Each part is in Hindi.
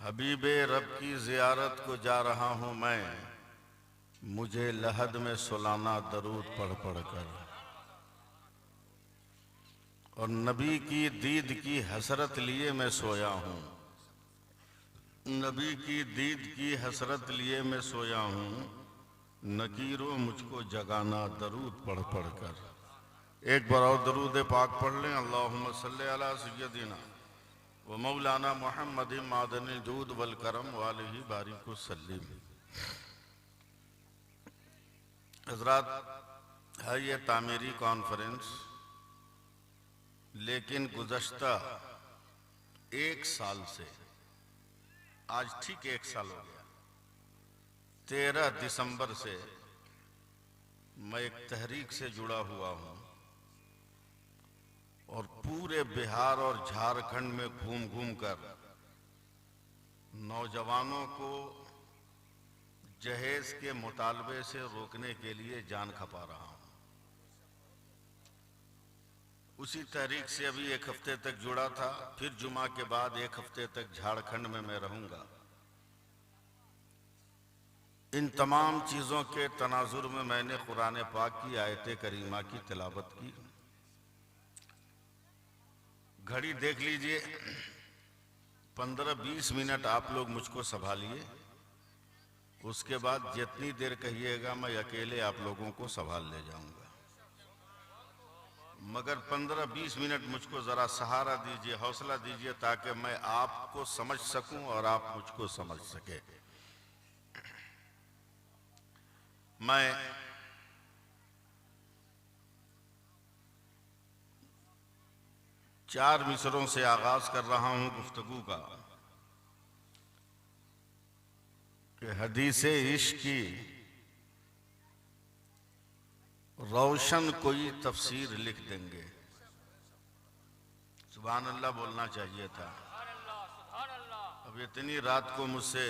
हबीबे रब की ज़ियारत को जा रहा हूँ मैं, मुझे लहद में सुलाना दरूद पढ़ पढ़ कर। और नबी की दीद की हसरत लिए मैं सोया हूँ, नबी की दीद की हसरत लिए मैं सोया हूँ, नकीरों मुझको जगाना दरूद पढ़ पढ़ कर। एक बार और दरूद पाक पढ़ लें। अल्लाहुम्मा सल्ली अला सय्यदिना व मौलाना मोहम्मद मादनी दूद वल करम वालिही बारिक वसल्लिम। हज़रात, है ये तामीरी कॉन्फ्रेंस, लेकिन गुज़श्ता एक साल से, आज ठीक एक साल हो गया, 13 दिसंबर से मैं एक तहरीक से जुड़ा हुआ हूँ और पूरे बिहार और झारखंड में घूम घूम कर नौजवानों को जहेज के मुतालबे से रोकने के लिए जान खपा रहा हूँ। उसी तहरीक से अभी एक हफ्ते तक जुड़ा था, फिर जुमा के बाद एक हफ्ते तक झारखंड में मैं रहूंगा। इन तमाम चीज़ों के तनाजुर में मैंने कुरान पाक की आयत करीमा की तिलावत की। घड़ी देख लीजिए, 15-20 मिनट आप लोग मुझको संभालिए, उसके बाद जितनी देर कहिएगा मैं अकेले आप लोगों को संभाल ले जाऊंगा। मगर 15-20 मिनट मुझको ज़रा सहारा दीजिए, हौसला दीजिए, ताकि मैं आपको समझ सकूं और आप मुझको समझ सके। मैं चार मिसरों से आगाज कर रहा हूं गुफ्तगू का कि हदीसे इश्क की रोशन कोई तफसीर लिख देंगे। सुभान अल्लाह बोलना चाहिए था। अब इतनी रात को मुझसे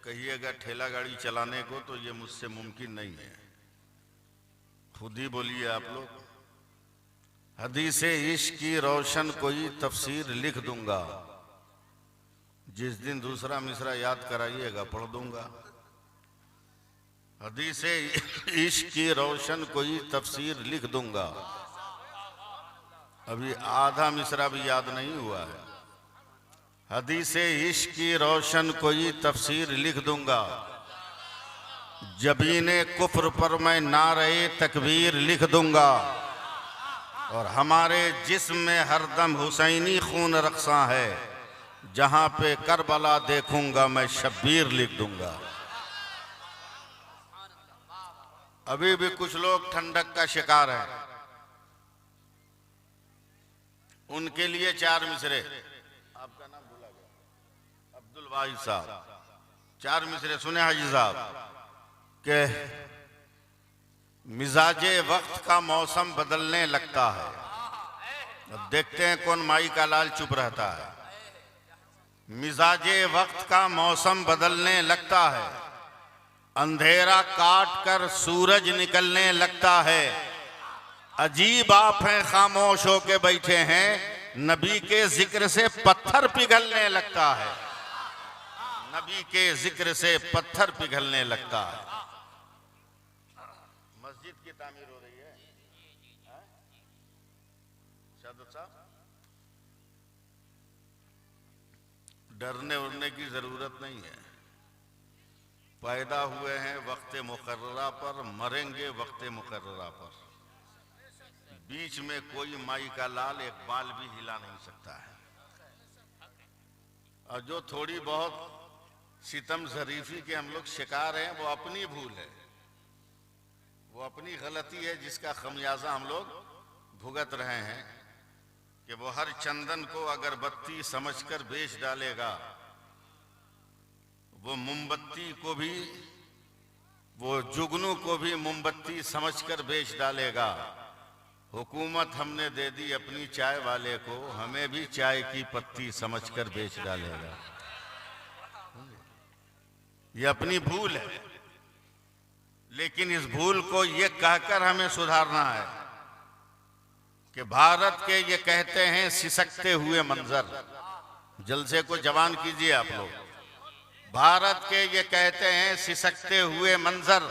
कहिएगा ठेला गाड़ी चलाने को, तो ये मुझसे मुमकिन नहीं है। खुद ही बोलिए आप लोग। हदीसे इश्क की रोशन कोई तफसीर लिख दूंगा, जिस दिन दूसरा मिसरा याद कराइएगा पढ़ दूंगा। हदीसे इश्क की रोशन कोई तफसीर लिख दूंगा। अभी आधा मिसरा भी याद नहीं हुआ है। हदीसे इश्क की रोशन कोई तफसीर लिख दूंगा, जबीने कुफ्र पर मैं नारे तकबीर लिख दूंगा। और हमारे जिस्म में हरदम हुसैनी खून रक्सा है, जहां पे करबला देखूंगा मैं शब्बीर लिख दूंगा। अभी भी कुछ लोग ठंडक का शिकार हैं, उनके लिए चार मिसरे। आपका नाम भूला गया, अब्दुल वाहिद साहब। चार मिसरे सुने हाजी साहब के मिजाजे वक्त का मौसम बदलने लगता है। अब देखते हैं कौन माई का लाल चुप रहता है। मिजाजे वक्त का मौसम बदलने लगता है, अंधेरा काट कर सूरज निकलने लगता है। अजीब आप हैं खामोश होके बैठे हैं, नबी के जिक्र से पत्थर पिघलने लगता है। नबी के जिक्र से पत्थर पिघलने लगता है। मस्जिद की तामीर हो रही है शादत साहब। डरने उड़ने की जरूरत नहीं है। पैदा हुए हैं वक्त मुकर्ररा पर, मरेंगे वक्त मुकर्ररा पर। बीच में कोई माई का लाल एक बाल भी हिला नहीं सकता है। और जो थोड़ी बहुत सितम जरीफी के हम लोग शिकार हैं, वो अपनी भूल है, वो अपनी गलती है, जिसका खमियाजा हम लोग भुगत रहे हैं। कि वो हर चंदन को अगरबत्ती समझकर बेच डालेगा, वो मोमबत्ती को भी, वो जुगनू को भी मोमबत्ती समझकर बेच डालेगा। हुकूमत हमने दे दी अपनी चाय वाले को, हमें भी चाय की पत्ती समझकर बेच डालेगा। ये अपनी भूल है, लेकिन इस भूल को ये कहकर हमें सुधारना है कि भारत के ये कहते हैं सिसकते हुए मंजर। जलसे को जवान कीजिए आप लोग। भारत के ये कहते हैं सिसकते हुए मंजर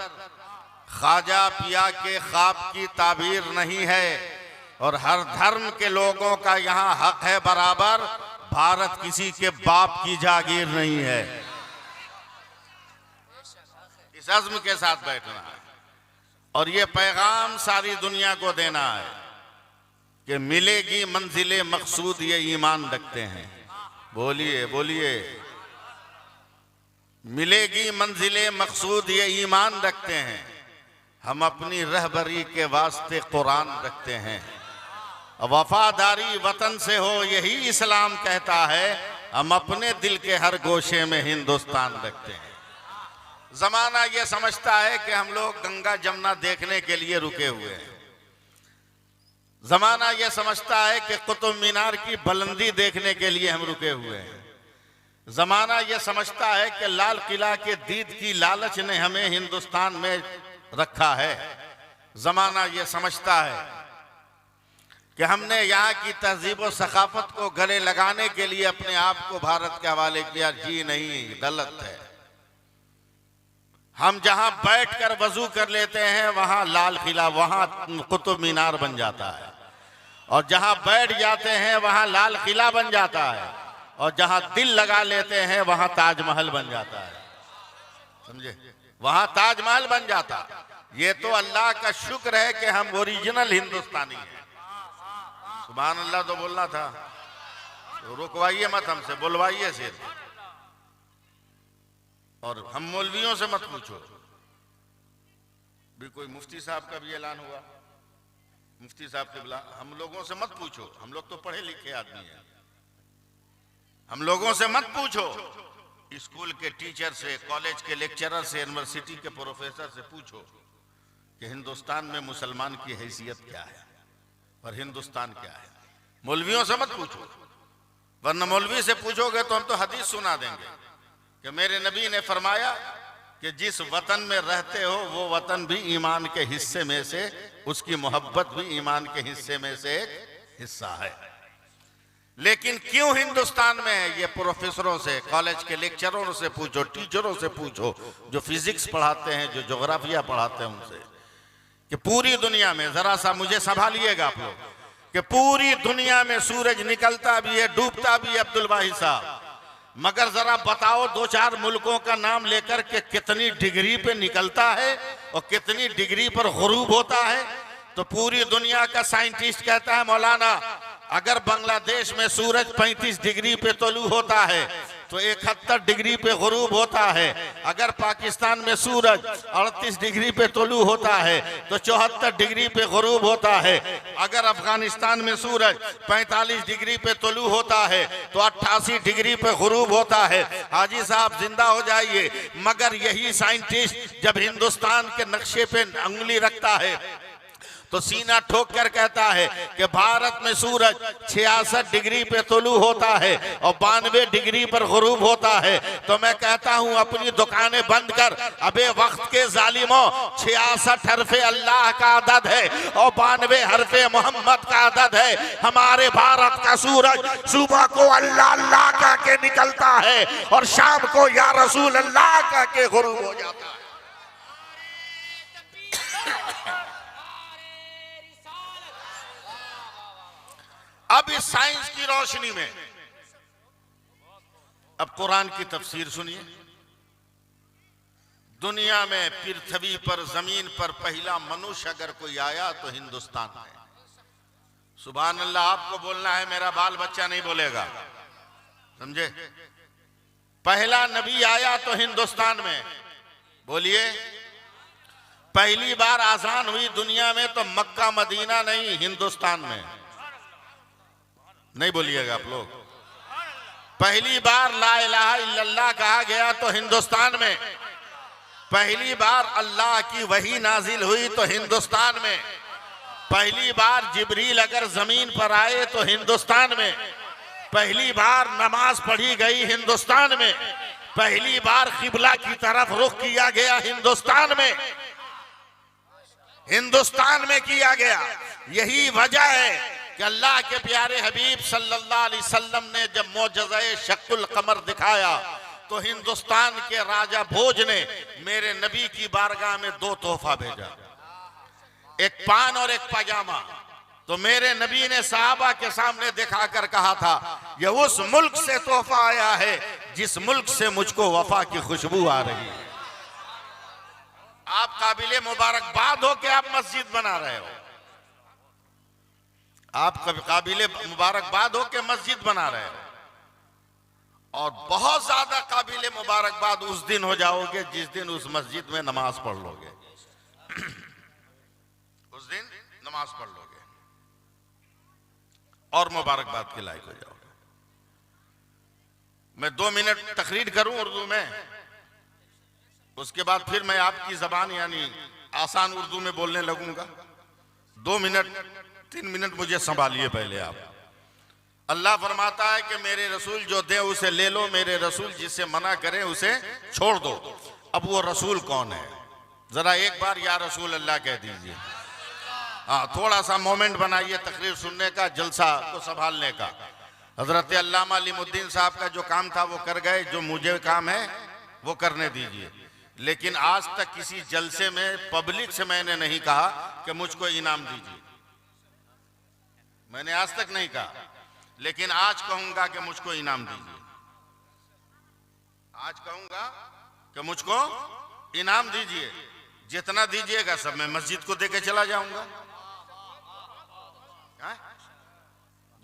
ख्वाजा पिया के ख्वाब की ताबीर नहीं है, और हर धर्म के लोगों का यहाँ हक है बराबर, भारत किसी के बाप की जागीर नहीं है। इस अज़्म के साथ बैठना है और ये पैगाम सारी दुनिया को देना है कि मिलेगी मंजिले मकसूद ये ईमान रखते हैं। बोलिए बोलिए, मिलेगी मंजिले मकसूद ये ईमान रखते हैं। हम अपनी रहबरी के वास्ते कुरान रखते हैं। वफादारी वतन से हो यही इस्लाम कहता है। हम अपने दिल के हर गोशे में हिंदुस्तान रखते हैं। जमाना ये समझता है कि हम लोग गंगा जमुना देखने के लिए रुके हुए हैं। जमाना यह समझता है कि कुतुब मीनार की बुलंदी देखने के लिए हम रुके हुए हैं। जमाना यह समझता है कि लाल किला के दीद की लालच ने हमें हिंदुस्तान में रखा है। जमाना यह समझता है कि हमने यहाँ की तहजीब और सकाफत को गले लगाने के लिए अपने आप को भारत के हवाले किया। जी नहीं, गलत है। हम जहां बैठकर वजू कर लेते हैं वहां लाल किला, वहां कुतुब मीनार बन जाता है, और जहां बैठ जाते हैं वहां लाल किला बन जाता है, और जहां दिल लगा लेते हैं वहां ताजमहल बन जाता है। समझे? वहां ताजमहल बन जाता। ये तो अल्लाह का शुक्र है कि हम ओरिजिनल हिंदुस्तानी हैं। सुभान अल्लाह तो बोलना था, तो रुकवाइए मत हमसे, बुलवाइए सिर्फ। और हम मौलवियों से मत पूछो भी। कोई मुफ्ती साहब का भी ऐलान हुआ, मुफ्ती साहब के बुला, हम लोगों से मत पूछो। हम लोग तो पढ़े लिखे आदमी हैं। हम लोगों से मत पूछो। स्कूल के टीचर से, कॉलेज के लेक्चरर से, यूनिवर्सिटी के प्रोफेसर से पूछो कि हिंदुस्तान में मुसलमान की हैसियत क्या है और हिंदुस्तान क्या है। मौलवियों से मत पूछो, वरना मौलवी से पूछोगे तो हम तो हदीस सुना देंगे कि मेरे नबी ने फरमाया कि जिस वतन में रहते हो वो वतन भी ईमान के हिस्से में से, उसकी मोहब्बत भी ईमान के हिस्से में से एक हिस्सा है। लेकिन क्यों हिंदुस्तान में है, ये प्रोफेसरों से, कॉलेज के लेक्चररों से पूछो, टीचरों से पूछो, जो फिजिक्स पढ़ाते हैं, जो ज्योग्राफिया पढ़ाते हैं, उनसे कि पूरी दुनिया में, जरा सा मुझे संभालिएगा आप लोग, कि पूरी दुनिया में सूरज निकलता भी है, डूबता भी है अब्दुल वाहिद साहब, मगर जरा बताओ दो चार मुल्कों का नाम लेकर के कितनी डिग्री पे निकलता है और कितनी डिग्री पर गुरूब होता है। तो पूरी दुनिया का साइंटिस्ट कहता है मौलाना, अगर बांग्लादेश में सूरज 35 डिग्री पे तुलू होता है तो 71 डिग्री पे गुरूब होता है। अगर पाकिस्तान में सूरज 38 डिग्री पे तुलू होता है तो 74 डिग्री पे गुरूब होता है। अगर अफगानिस्तान में सूरज 45 डिग्री पे तुलू होता है तो 88 डिग्री पे गुरूब होता है। हाजी साहब जिंदा हो जाइए। मगर यही साइंटिस्ट जब हिंदुस्तान के नक्शे पे उंगली रखता है तो सीना ठोक कर कहता है कि भारत में सूरज 66 डिग्री पे तुलू होता है और 92 डिग्री पर गुरूब होता है। तो मैं कहता हूं अपनी दुकानें बंद कर, अबे वक्त के जालिमों, 66 हरफे अल्लाह का अदद है और 92 हरफे मोहम्मद का अदद है। हमारे भारत का सूरज सुबह को अल्लाह अल्लाह कह के निकलता है और शाम को या रसूल अल्लाह कह के गुरूब हो जाता है। अब इस साइंस की रोशनी में अब कुरान की तफसीर सुनिए। दुनिया में पृथ्वी पर, जमीन पर पहला मनुष्य अगर कोई आया तो हिंदुस्तान में। सुभान अल्लाह। आपको बोलना है, मेरा बाल बच्चा नहीं बोलेगा, समझे? पहला नबी आया तो हिंदुस्तान में। बोलिए। पहली बार आजान हुई दुनिया में तो मक्का मदीना नहीं, हिंदुस्तान में। नहीं बोलिएगा आप लोग। पहली बार ला इलाहा इल्लल्लाह कहा गया तो हिंदुस्तान में। पहली बार अल्लाह की वही नाजिल हुई तो हिंदुस्तान में। पहली बार जिब्रील अगर जमीन पर आए तो हिंदुस्तान में। पहली बार नमाज पढ़ी गई हिंदुस्तान में। पहली बार किबला की तरफ रुख किया गया हिंदुस्तान में। हिंदुस्तान में किया गया। यही वजह है कि अल्लाह के प्यारे हबीब सल्लल्लाहु अलैहि वसल्लम ने जब मोजज़े शक्कुल कमर दिखाया तो हिंदुस्तान के राजा भोज ने मेरे नबी की बारगाह में 2 तोहफा भेजा, एक पान और एक पाजामा। तो मेरे नबी ने सहाबा के सामने दिखाकर कहा था, यह उस मुल्क से तोहफा आया है जिस मुल्क से मुझको वफा की खुशबू आ रही है। आप काबिले मुबारकबाद हो कि आप मस्जिद बना रहे हो, आप काबिले मुबारकबाद हो कि मस्जिद बना रहे हो। और बहुत ज्यादा काबिले मुबारकबाद उस दिन हो जाओगे जिस दिन उस मस्जिद में नमाज पढ़ लोगे, उस दिन नमाज पढ़ लोगे और मुबारकबाद के लायक हो जाओगे। मैं 2 मिनट तकरीर करूं उर्दू में, उसके बाद फिर मैं आपकी जबान यानी आसान उर्दू में बोलने लगूंगा। 2 मिनट 3 मिनट मुझे संभालिए पहले आप। अल्लाह फरमाता है कि मेरे रसूल जो दे उसे ले लो, मेरे रसूल जिससे मना करे उसे छोड़ दो। अब वो रसूल कौन है, जरा एक बार या रसूल अल्लाह कह दीजिए। हाँ, थोड़ा सा मोमेंट बनाइए तकरीर सुनने का, जलसा को संभालने का। हजरत अल्लामा अलीमुद्दीन साहब का जो काम था वो कर गए, जो मुझे काम है वो करने दीजिए। लेकिन आज तक किसी जलसे में पब्लिक से मैंने नहीं कहा कि मुझको इनाम दीजिए, मैंने आज तक नहीं कहा, लेकिन आज कहूंगा कि मुझको इनाम दीजिए। आज कहूंगा कि मुझको इनाम दीजिए। जितना दीजिएगा सब मैं मस्जिद को देके चला जाऊंगा।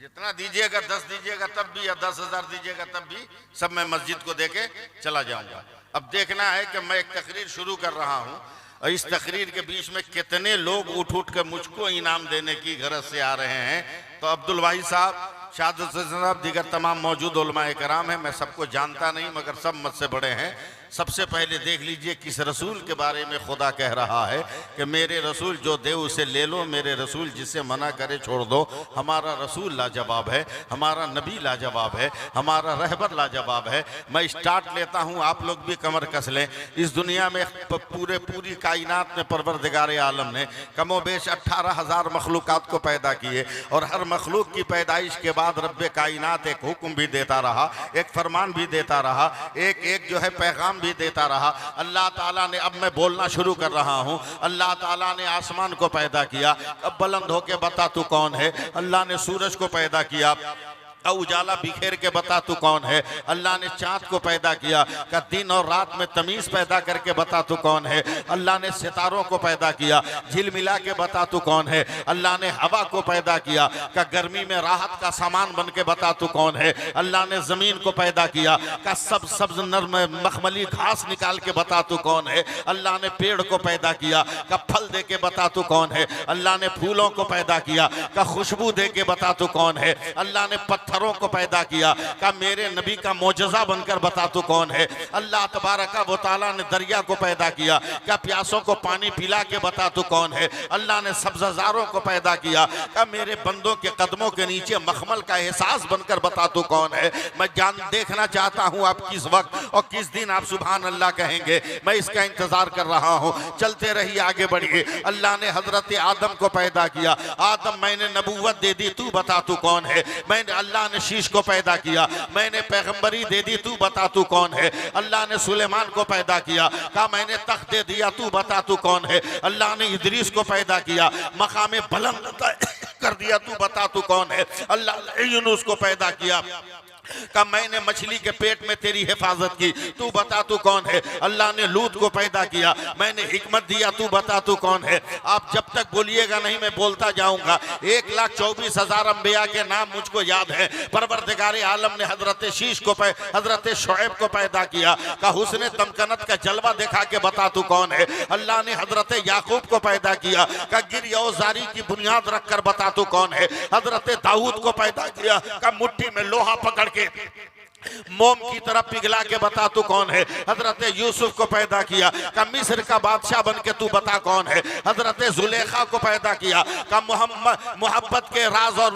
जितना दीजिएगा, 10 दीजिएगा तब भी, या 10,000 दीजिएगा तब भी, सब मैं मस्जिद को देके चला जाऊंगा। अब देखना है कि मैं एक तकरीर शुरू कर रहा हूं और इस तकरीर के बीच में कितने लोग उठ कर मुझको इनाम देने की गरज से आ रहे हैं। तो अब्दुल वाहिद साहब, शाहदत साहब, दीगर तमाम मौजूद उलमाए कराम हैं। मैं सबको जानता नहीं मगर सब मुझसे बड़े हैं। सबसे पहले देख लीजिए किस रसूल के बारे में खुदा कह रहा है कि मेरे रसूल जो दे उसे ले लो, मेरे रसूल जिससे मना करे छोड़ दो। हमारा रसूल लाजवाब है, हमारा नबी लाजवाब है, हमारा रहबर लाजवाब है। मैं स्टार्ट लेता हूँ, आप लोग भी कमर कस लें। इस दुनिया में पूरी कायनात में परवरदिगार आलम ने कमोबेश 18,000 मखलूक़ात को पैदा किए और हर मखलूक की पैदाइश के बाद रब्बे कायनात एक हुक्म भी देता रहा, एक फरमान भी देता रहा, एक जो है पैगाम भी देता रहा। अल्लाह ताला ने, अब मैं बोलना शुरू कर रहा हूं, अल्लाह ताला ने आसमान को पैदा किया। अब बुलंद होके बता तू कौन है। अल्लाह ने सूरज को पैदा किया, का उजाला बिखेर के बता तू कौन है। अल्लाह ने चांद को पैदा किया, का दिन और रात में तमीज पैदा करके बता तू कौन है। अल्लाह ने सितारों को पैदा किया, झिलमिला के बता तू कौन है। अल्लाह ने हवा को पैदा किया, का गर्मी में राहत का सामान बन के बता तू कौन है। अल्लाह ने जमीन को पैदा किया, का सब्ज नर्म मखमली घास निकाल के बता तू कौन है। अल्लाह ने पेड़ को पैदा किया, का फल दे के बता तू कौन है। अल्लाह ने फूलों को पैदा किया, का खुशबू दे के बता तू कौन है। अल्लाह ने पत्थरों को पैदा किया, का मेरे नबी का मोजज़ा बनकर बता तू कौन है। अल्लाह तबारक व तआला ने दरिया को पैदा किया, का प्यासों को पानी पिला के बता तू कौन है। अल्लाह ने सब्ज़ारों को पैदा किया, का मेरे बंदों के कदमों के नीचे मखमल का एहसास बनकर बता तू कौन है। मैं देखना चाहता हूँ आप किस वक्त और किस दिन आप सुभान अल्लाह कहेंगे, मैं इसका इंतजार कर रहा हूँ। चलते रहिए, आगे बढ़िए। अल्लाह ने हजरत आदम को पैदा किया, आदम मैंने नबूवत दे दी, तू बता तू कौन है। मैंने, अल्लाह ने शीश को पैदा किया, मैंने पैगंबरी दे दी, तू बता तू कौन है। अल्लाह ने सुलेमान को पैदा किया, कहा मैंने तख्त दे दिया, तू बता तू कौन है। अल्लाह ने इदरीस को पैदा किया, मकाम बुलंद कर दिया, तू बता तू कौन है। अल्लाह ने यूनुस को पैदा किया, का मैंने मछली के पेट में तेरी हिफाजत की, तू बता तू कौन है। अल्लाह ने लूत को पैदा किया, मैंने हिकमत दिया, तू बता तू कौन है। आप जब तक बोलिएगा नहीं मैं बोलता जाऊंगा। 1,24,000 अंबिया के नाम मुझको याद है। परवरदिगार आलम ने हजरत शीश को, हजरत शुएब को पैदा किया, का हुस्न तमकनत का जलवा दिखा के बता तू कौन है। अल्लाह ने हजरत याकूब को पैदा किया, का गिरयौजारी की बुनियाद रखकर बता तू कौन है। हजरत दाऊद को पैदा किया, का मुट्ठी में लोहा पकड़ के मोम की तरफ पिघला के बता तू कौन है। हजरत यूसुफ को पैदा किया, का मिस्र का बादशाह बन के तू बता कौन है। हजरत जुलेखा को पैदा किया, का मोहब्बत के राज और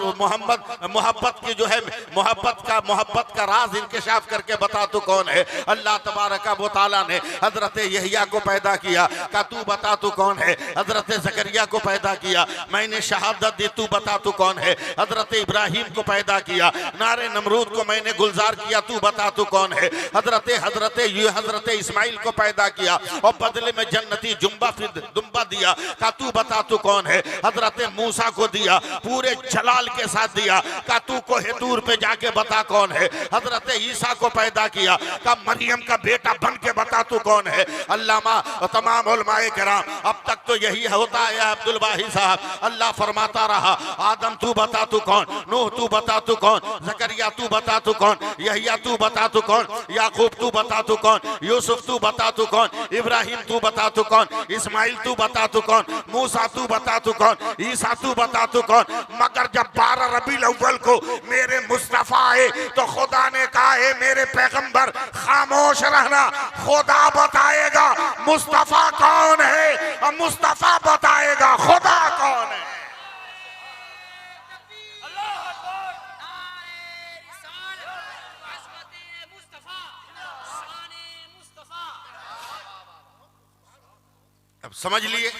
मोहब्बत की जो है मोहब्बत का राज इंकशाफ करके बता तू कौन है। अल्लाह तबारक व तआला ने हजरत यहया को पैदा किया, का तू बता तू कौन है। हजरत जकरिया को पैदा किया, मैंने शहादत दी, तू बता तू कौन है। हजरत इब्राहिम को पैदा किया, नारे नमरूद को मैंने गुलजार किया, जकरिया तू बता तू कौन है। हजरत इस्माइल को पैदा किया और बदले में जन्नती दुम्बा दिया, का तू बता तू कौन है। हजरत मूसा को दिया, पूरे जलाल के साथ दिया, का तू कोहितूर पे जाके बता कौन है। हजरत ईसा को पैदा किया, का मरियम का बेटा बन के बता तू कौन है। अल्लामा और तमाम उलमाए किराम, अब तक तो यही होता है अब्दुल बाही साहब। अल्लाह फरमाता रहा, आदम तू बता तू कौन, नूह तू बता तू कौन, जकरिया तू बता तू कौन, यहिया तू बता तू कौन, याकूब तू बता तू कौन, यूसुफ तू बता तू कौन, इब्राहिम तू बता तू कौन, इस्माइल तू बता तू कौन, मूसा तू बता तू कौन, ईसा तू बता तू कौन। मगर जब 12 रबीउल अव्वल को मेरे मुस्तफा आए तो खुदा ने कहा है मेरे पैगंबर खामोश रहना, खुदा बताएगा मुस्तफा कौन है और मुस्तफा बताएगा खुदा कौन है। अब समझ लिए।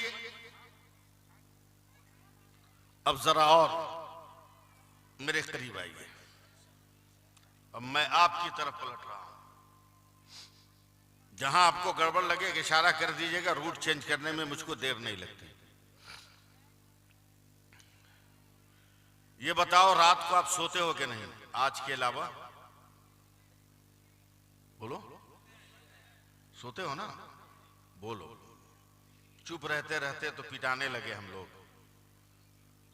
अब जरा और मेरे करीब आइए, अब मैं आपकी तरफ पलट रहा हूं। जहां आपको गड़बड़ लगे इशारा कर दीजिएगा, रूट चेंज करने में मुझको देर नहीं लगती। ये बताओ रात को आप सोते हो कि नहीं, आज के अलावा? बोलो, सोते हो ना? बोलो। चुप रहते रहते तो पिटाने लगे हम लोग।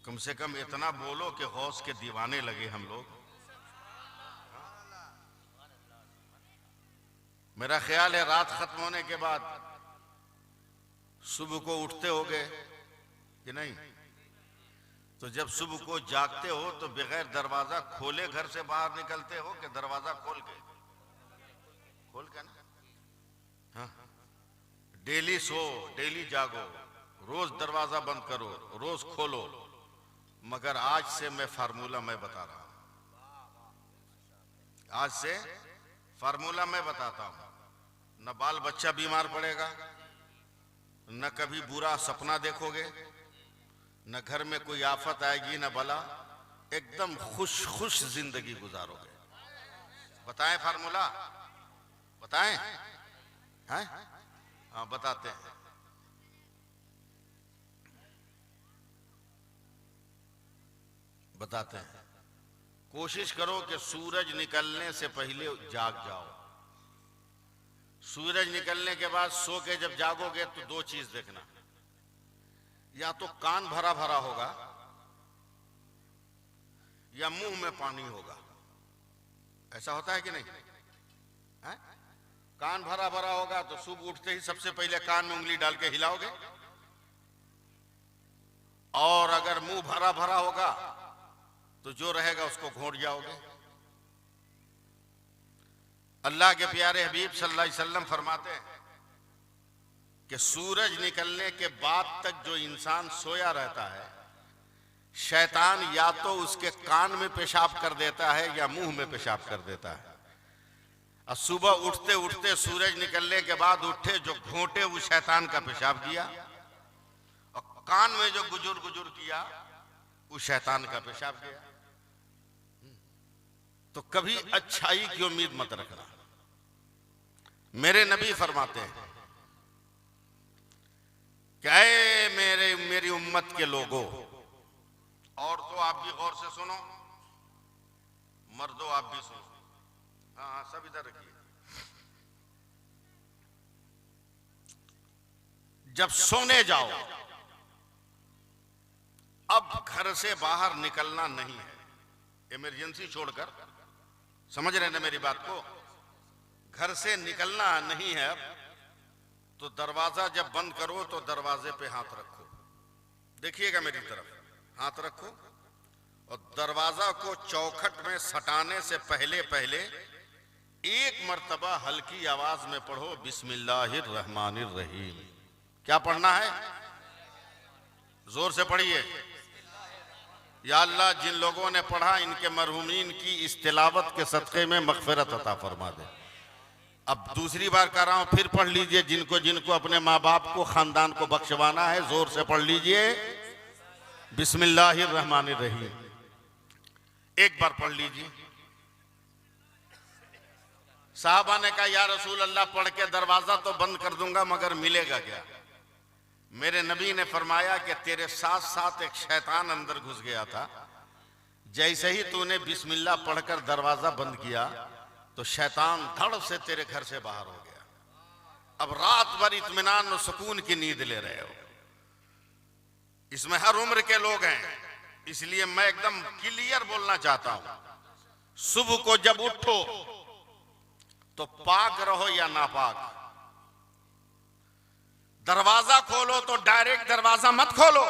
कम से कम इतना बोलो कि गौस के दीवाने लगे हम लोग। मेरा ख्याल है रात खत्म होने के बाद सुबह को उठते होगे कि नहीं? तो जब सुबह को जागते हो तो बगैर दरवाजा खोले घर से बाहर निकलते हो कि दरवाजा खोल के ना? हाँ, डेली सो, डेली जागो, रोज दरवाजा बंद करो, रोज खोलो। मगर आज से मैं फार्मूला मैं बता रहा हूं, आज से फार्मूला मैं बताता हूं। न बाल बच्चा बीमार पड़ेगा, न कभी बुरा सपना देखोगे, न घर में कोई आफत आएगी, न बला। एकदम खुश जिंदगी गुजारोगे। बताएं फार्मूला? बताएं? हैं? हाँ, बताते हैं। बताते हैं। कोशिश करो कि सूरज निकलने से पहले जाग जाओ। सूरज निकलने के बाद सो के जब जागोगे तो दो चीज देखना, या तो कान भरा भरा होगा या मुंह में पानी होगा। ऐसा होता है कि नहीं? है? कान भरा भरा होगा तो सुबह उठते ही सबसे पहले कान में उंगली डाल के हिलाओगे, और अगर मुंह भरा भरा होगा तो जो रहेगा उसको घोंट जाओगे। अल्लाह के प्यारे हबीब सल्लल्लाहु अलैहि वसल्लम फरमाते हैं कि सूरज निकलने के बाद तक जो इंसान सोया रहता है, शैतान या तो उसके कान में पेशाब कर देता है या मुंह में पेशाब कर देता है। और सुबह उठते उठते सूरज निकलने के बाद उठे, जो घोंटे वो शैतान का पेशाब किया, और कान में जो गुजुर किया वो शैतान का पेशाब किया। तो कभी अच्छाई की उम्मीद मत रखना। मेरे नबी फरमाते हैं क्या मेरी उम्मत के लोगों, और तो आप भी गौर से सुनो, मर्दों आप भी सुनो। हाँ, सब इधर रखिए। जब सोने जाओ, अब घर से बाहर निकलना नहीं है, इमरजेंसी छोड़कर। समझ रहे ना मेरी बात को? घर से निकलना नहीं है। अब तो दरवाजा जब बंद करो तो दरवाजे पे हाथ रखो। देखिएगा मेरी तरफ, हाथ रखो, और दरवाजा को चौखट में सटाने से पहले पहले एक मर्तबा हल्की आवाज में पढ़ो बिस्मिल्लाहिर रहमानिर रहीम। क्या पढ़ना है? जोर से पढ़िए। या अल्लाह, जिन लोगों ने पढ़ा इनके मरहूमीन की इस तिलावत के सदक़े में मग़फ़िरत अता फरमा दे। अब दूसरी बार कर रहा हूं, फिर पढ़ लीजिए। जिनको जिनको अपने माँ बाप को, खानदान को बख्शवाना है, जोर से पढ़ लीजिए बिस्मिल्लाहिर रहमानिर रहीम। एक बार पढ़ लीजिए। साहबा ने कहा या रसूल अल्लाह पढ़ के दरवाजा तो बंद कर दूंगा मगर मिलेगा क्या? मेरे नबी ने फरमाया कि तेरे साथ साथ एक शैतान अंदर घुस गया था, जैसे ही तूने बिस्मिल्लाह पढ़कर दरवाजा बंद किया तो शैतान धड़ से तेरे घर से बाहर हो गया। अब रात भर इत्मीनान और सुकून की नींद ले रहे हो। इसमें हर उम्र के लोग हैं, इसलिए मैं एकदम क्लियर बोलना चाहता हूं, सुबह को जब उठो तो पाक रहो या नापाक। दरवाजा खोलो तो डायरेक्ट दरवाजा मत खोलो,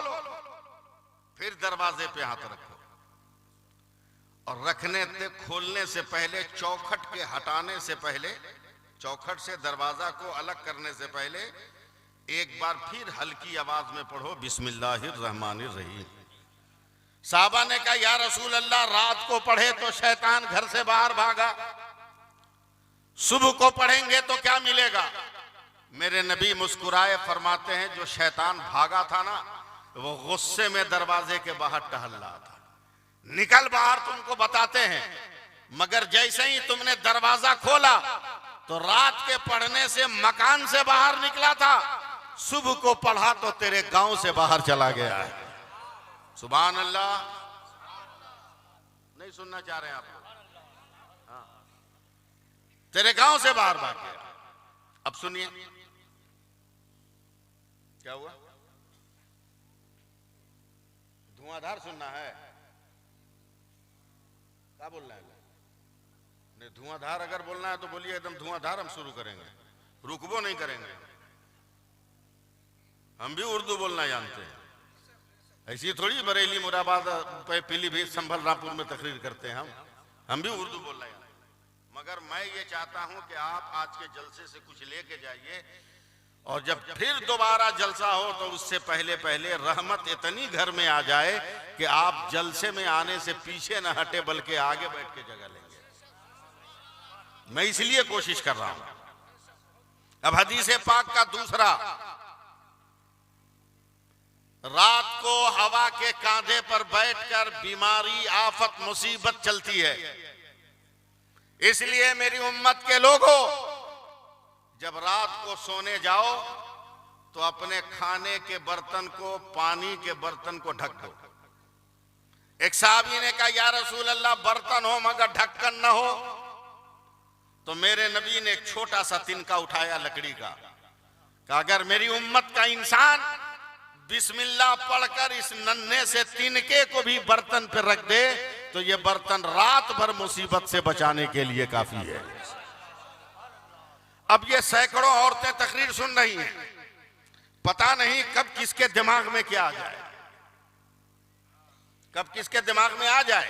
फिर दरवाजे पे हाथ रखो और रखने से खोलने से पहले, चौखट के हटाने से पहले, चौखट से दरवाजा को अलग करने से पहले एक बार फिर हल्की आवाज में पढ़ो बिस्मिल्लाहिर्रहमानिर्रहीम। साहबा ने कहा या रसूल अल्लाह रात को पढ़े तो शैतान घर से बाहर भागा, सुबह को पढ़ेंगे तो क्या मिलेगा? मेरे नबी मुस्कुराए फरमाते हैं जो शैतान भागा था ना, वो गुस्से में दरवाजे के बाहर टहल रहा था। निकल बाहर, तुमको बताते हैं। मगर जैसे ही तुमने दरवाजा खोला तो रात के पढ़ने से मकान से बाहर निकला था, सुबह को पढ़ा तो तेरे गांव से बाहर चला गया है। सुभान अल्लाह। नहीं सुनना चाह रहे हैं आप लोग? हाँ, तेरे गांव से बाहर भाग गया। अब सुनिए क्या हुआ। धुआंधार सुनना है? क्या बोलना है? नहीं, धुआंधार अगर बोलना है तो बोलिए, एकदम धुआंधार हम शुरू करेंगे, रुकबो नहीं करेंगे। हम भी उर्दू बोलना जानते हैं, ऐसी थोड़ी बरेली मुरादाबाद पीलीभीत संभल रामपुर में तकरीर करते हैं। हम भी उर्दू बोलना जानते हैं। मगर मैं ये चाहता हूं कि आप आज के जलसे से कुछ लेके जाइए और जब फिर दोबारा जलसा हो तो उससे पहले पहले रहमत इतनी घर में आ जाए कि आप जलसे में आने से पीछे न हटे बल्कि आगे बैठ के जगह लेंगे। मैं इसलिए कोशिश कर रहा हूं। अब हदीस पाक का दूसरा, रात को हवा के कांधे पर बैठकर बीमारी, आफत, मुसीबत चलती है। इसलिए मेरी उम्मत के लोगों, जब रात को सोने जाओ तो अपने खाने के बर्तन को, पानी के बर्तन को ढक दो। एक साहबी ने कहा या रसूल अल्लाह बर्तन हो मगर ढक्कन न हो। तो मेरे नबी ने एक छोटा सा तिनका उठाया लकड़ी का, कहा अगर मेरी उम्मत का इंसान बिस्मिल्लाह पढ़कर इस नन्हे से तिनके को भी बर्तन पर रख दे तो ये बर्तन रात भर मुसीबत से बचाने के लिए काफी है। अब ये सैकड़ों औरतें तकरीर सुन रही हैं, पता नहीं कब किसके दिमाग में क्या आ जाए, कब किसके दिमाग में आ जाए।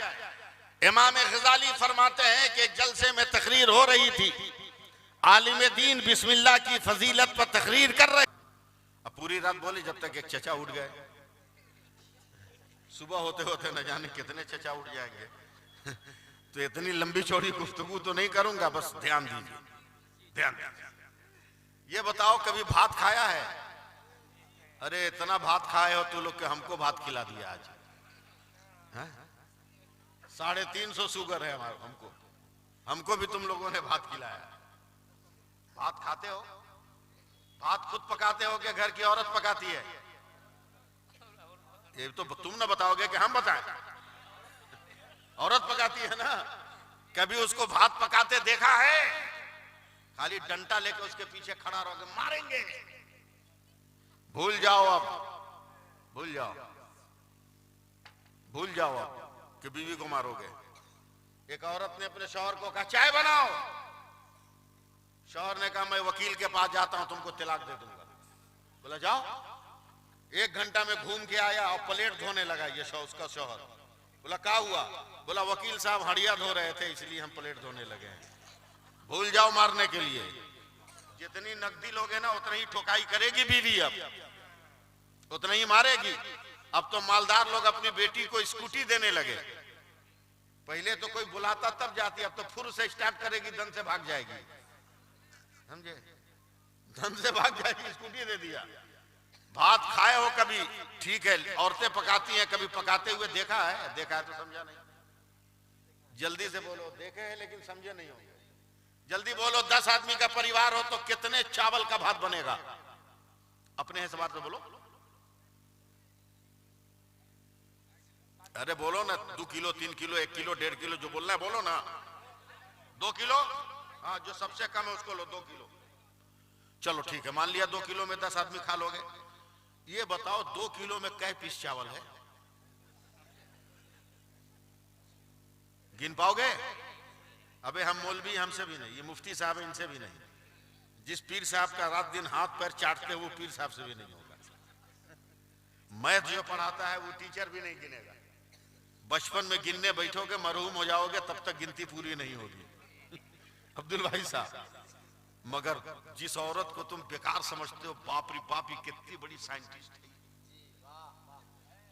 इमाम गजाली फरमाते हैं कि जलसे में तकरीर हो रही थी, आलिम दीन बिस्मिल्लाह की फजीलत पर तकरीर कर रहे। अब पूरी रात बोली जब तक एक चचा उठ गए। सुबह होते होते न जाने कितने चचा उठ जाएंगे। तो इतनी लंबी चौड़ी गुफ्तगू तो नहीं करूंगा, बस ध्यान दीजिए, ध्यान दीजिए। ये बताओ कभी भात खाया है? अरे इतना भात खाए हो तू लोग के हमको भात खिला दिया आज। 350 शुगर है हमको भी तुम लोगों ने भात खिलाया। भात खाते हो? भात खुद पकाते हो कि घर की औरत पकाती है? ये तो तुम ना बताओगे कि हम बताएं? औरत पकाती है ना। कभी उसको भात पकाते देखा है? खाली डंडा लेके उसके पीछे खड़ा रहोगे, मारेंगे। भूल जाओ, अब भूल जाओ, भूल जाओ अब कि बीवी को मारोगे। एक औरत ने अपने शौहर को कहा चाय बनाओ। शौहर ने कहा मैं वकील के पास जाता हूं, तुमको तलाक दे दूंगा। बोला जाओ। 1 घंटा में घूम के आया और प्लेट धोने लगा ये उसका शौहर। बोला क्या हुआ? बोला वकील साहब हड़िया धो रहे थे इसलिए हम प्लेट धोने लगे हैं। भूल जाओ मारने के लिए। जितनी नकदी लोगे ना उतना ही ठोकाई करेगी बीवी, अब उतना ही मारेगी। अब तो मालदार लोग अपनी बेटी को स्कूटी देने लगे। पहले तो कोई बुलाता तब जाती, अब तो फुर से स्टार्ट करेगी, दन से भाग जाएगी। समझे? दन से भाग जाएगी, स्कूटी दे दिया। भात खाए हो कभी? ठीक है, औरतें पकाती हैं, कभी पकाते हुए देखा है? देखा है तो समझा नहीं। जल्दी से बोलो, देखे हैं लेकिन समझे नहीं होंगे। जल्दी बोलो, 10 आदमी का परिवार हो तो कितने चावल का भात बनेगा? अपने हिसाब से बोलो। अरे बोलो ना, 2 किलो, 3 किलो, 1 किलो, 1.5 किलो, जो बोलना है बोलो ना। 2 किलो? हाँ, जो सबसे कम है उसको लो 2 किलो। चलो ठीक है, मान लिया 2 किलो में 10 आदमी खा लोगे। ये बताओ 2 किलो में कै पीस चावल है? गिन पाओगे? अबे हम मौलवी, हमसे भी नहीं, ये मुफ्ती साहब है, इनसे भी नहीं। जिस पीर साहब का रात दिन हाथ पैर चाटते वो पीर साहब से भी नहीं होगा। मैथ जो पढ़ाता है वो टीचर भी नहीं गिनेगा। बचपन में गिनने बैठोगे मरहूम हो जाओगे, तब तक गिनती पूरी नहीं होगी। अब्दुल भाई साहब, मगर जिस औरत को तुम बेकार समझते हो, बाप रे बाप, ये कितनी बड़ी साइंटिस्ट है।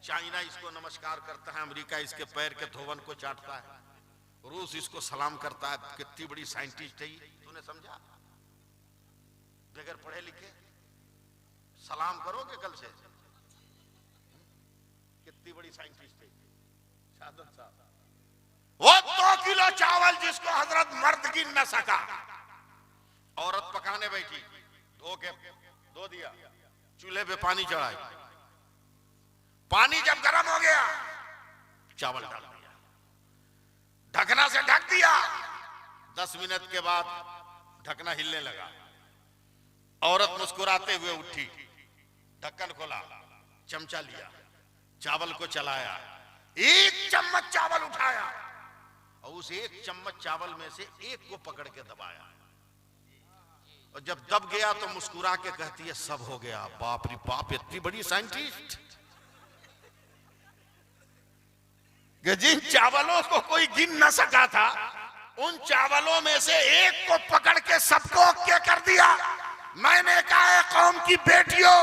चाइना इसको नमस्कार करता है, अमेरिका इसके पैर के धोवन को चाटता है, रूस इसको सलाम करता है। कितनी बड़ी साइंटिस्ट है ये, तूने समझा? बगैर पढ़े लिखे सलाम करोगे कल से? कितनी बड़ी साइंटिस्ट है शादत साहब। वो 2 किलो चावल जिसको हजरत मर्द गिन न सका, औरत पकाने बैठी, धो के धो दिया, चूल्हे पे पानी चढ़ाई, पानी जब गर्म हो गया चावल डाल दिया, ढकना से ढक दिया। 10 मिनट के बाद ढकना हिलने लगा, औरत मुस्कुराते हुए उठी, ढक्कन खोला, चमचा लिया, चावल को चलाया, 1 चम्मच चावल उठाया और उस 1 चम्मच चावल में से 1 को पकड़ के दबाया, और जब दब गया तो मुस्कुरा के कहती है सब हो गया। बाप रे बाप, इतनी बड़ी साइंटिस्ट कि जिन चावलों को कोई गिन न सका था, उन चावलों में से 1 को पकड़ के सबको ओके कर दिया। मैंने कहा, कौम की बेटियों,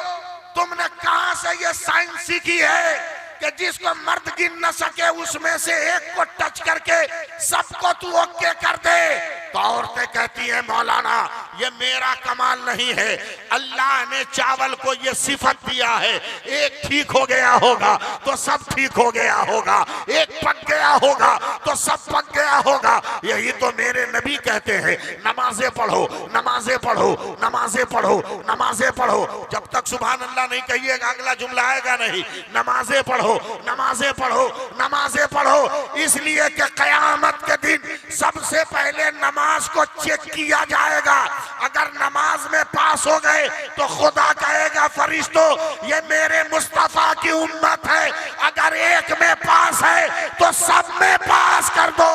तुमने कहां से ये साइंस सीखी है कि जिसको मर्द गिन न सके उसमें से 1 को टच करके सबको तू ओके कर दे? तो औरतें कहती हैं, मौलाना ये मेरा कमाल नहीं है, अल्लाह ने चावल को ये सिफत दिया है, 1 ठीक हो गया होगा तो सब ठीक हो गया होगा, 1 पक गया होगा तो सब पक गया होगा। यही तो मेरे नबी कहते हैं, नमाजें पढ़ो, नमाजें पढ़ो, नमाजें पढ़ो, नमाजें पढ़ो। जब तक सुभान अल्लाह नहीं कहिएगा अगला जुमला आएगा नहीं। नमाजें पढ़ो, नमाजें पढ़ो, नमाजें पढ़ो, इसलिए कि कयामत के दिन सबसे पहले नमाज को चेक किया जाएगा। अगर नमाज में पास हो गए तो खुदा कहेगा, फरिश्तों ये मेरे मुस्तफा की उम्मत है, अगर 1 में पास है तो सब में पास कर दो।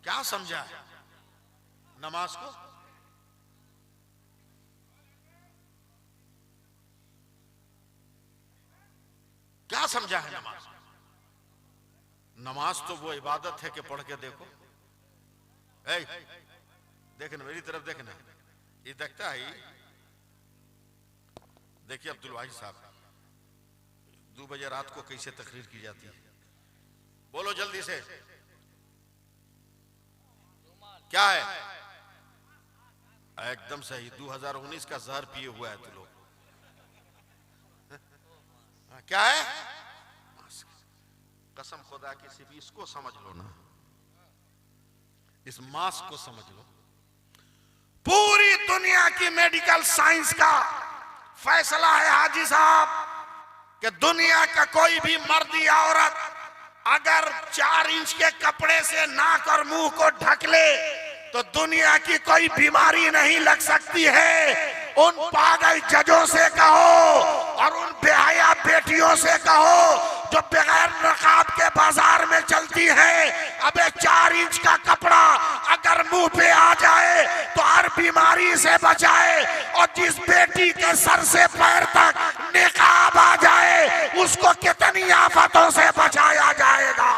क्या समझा नमाज को? क्या समझा है नमाज? नमाज तो वो इबादत है कि पढ़ के देखो। देखना, मेरी तरफ देखना, ये देखता है। देखिए अब्दुल वाहिद साहब, 2 बजे रात को कैसे तकरीर की जाती है, बोलो जल्दी से, क्या है? एकदम सही, 2019 का जहर पिए हुआ है तू लोग। क्या है? कसम खुदा की, सिर्फ इसको समझ लो ना, इस मास्क को समझ लो। पूरी दुनिया की मेडिकल साइंस का फैसला है हाजी साहब कि दुनिया का कोई भी मर्द या औरत अगर 4 इंच के कपड़े से नाक और मुंह को ढक ले तो दुनिया की कोई बीमारी नहीं लग सकती है। उन पागल जजों से कहो और उन बेहया बेटियों से कहो जो बगैर नकाब के बाजार में चलती है, अबे 4 इंच का कपड़ा अगर मुंह पे आ जाए तो हर बीमारी से बचाए, और जिस बेटी के सर से पैर तक निकाब आ जाए उसको कितनी आफतों से बचाया जाएगा।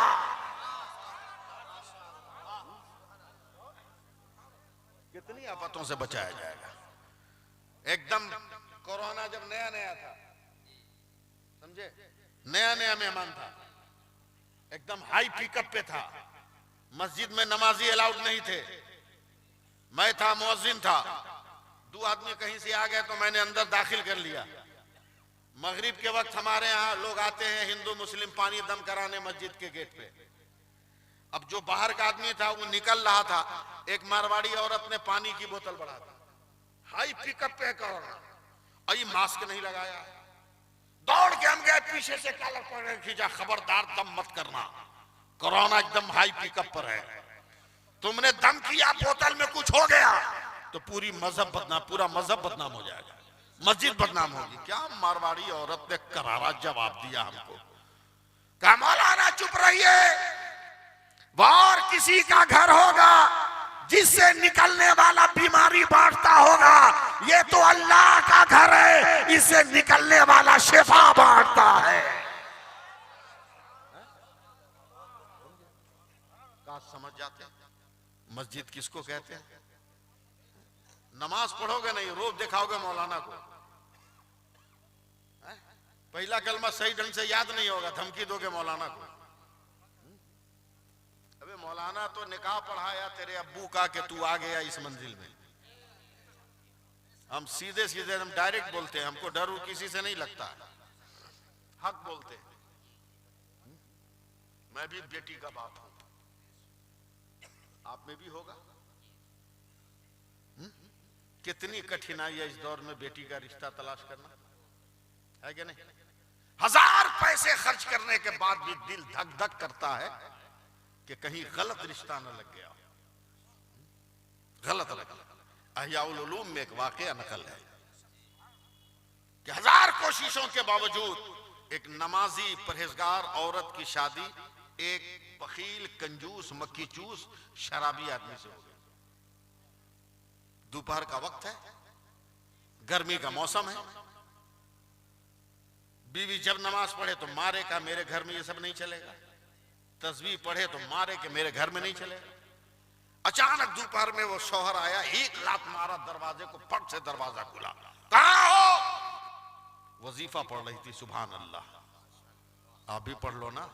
कितनी आफतों से बचाया जाएगा। एकदम कोरोना जब नया नया था, समझे, नया नया मेहमान था, एकदम हाई पिकअप पे था, मस्जिद में नमाजी अलाउड नहीं थे, मैं था, मुअज्जिन था, 2 आदमी कहीं से आ गए तो मैंने अंदर दाखिल कर लिया। मगरिब के वक्त हमारे यहाँ लोग आते हैं हिंदू मुस्लिम पानी दम कराने मस्जिद के गेट पे। अब जो बाहर का आदमी था वो निकल रहा था, एक मारवाड़ी औरत ने पानी की बोतल बढ़ा दी, हाई पिकअप पे कोरोना, अई मास्क नहीं लगाया। दौड़ के हम गए पीछे से कॉलर पकड़ खींचा, खबरदार दम मत करना, कोरोना एकदम हाई पिकअप पर है, तुमने दम किया बोतल में कुछ हो गया तो पूरा मजहब बदनाम हो जाएगा, मस्जिद बदनाम होगी। क्या मारवाड़ी औरत ने करारा जवाब दिया हमको, कहा मौलाना चुप रहिए, वो और किसी का घर होगा जिससे निकलने वाला बीमारी बांटता होगा, ये तो अल्लाह का घर है, इससे निकलने वाला शिफा बांटता है। क्या समझ जाते हैं मस्जिद किसको कहते हैं? नमाज पढ़ोगे नहीं, रोब दिखाओगे मौलाना को, पहला कलमा सही ढंग से याद नहीं होगा, धमकी दोगे मौलाना को। अबे मौलाना तो निकाह पढ़ाया तेरे अब्बू का कि तू आ गया इस मंजिल में। हम सीधे सीधे हम डायरेक्ट बोलते हैं, हमको डर किसी से नहीं लगता, हक बोलते हैं। मैं भी बेटी का बाप हूं, आप में भी होगा। कितनी कठिनाई है इस दौर में बेटी का रिश्ता तलाश करना, है कि नहीं? 1000 पैसे खर्च करने के बाद भी दिल धक धक करता है कि कहीं गलत रिश्ता न लग गया, गलत लग गया। अहयाउल उलूम में एक वाकया नकल है कि 1000 कोशिशों के बावजूद एक नमाजी परहेजगार औरत की शादी एक बखील कंजूस मक्खी चूस शराबी आदमी से हो गई। दोपहर का वक्त है, गर्मी का मौसम है, बीवी जब नमाज पढ़े तो मारे का मेरे घर में ये सब नहीं चलेगा, तस्बीह पढ़े तो मारे के मेरे घर में नहीं चलेगा। अचानक दोपहर में वो शौहर आया, एक लात मारा दरवाजे को, फट से दरवाजा खुला, कहां हो? वजीफा पढ़ रही थी। सुभान अल्लाह, आप भी पढ़ लो ना,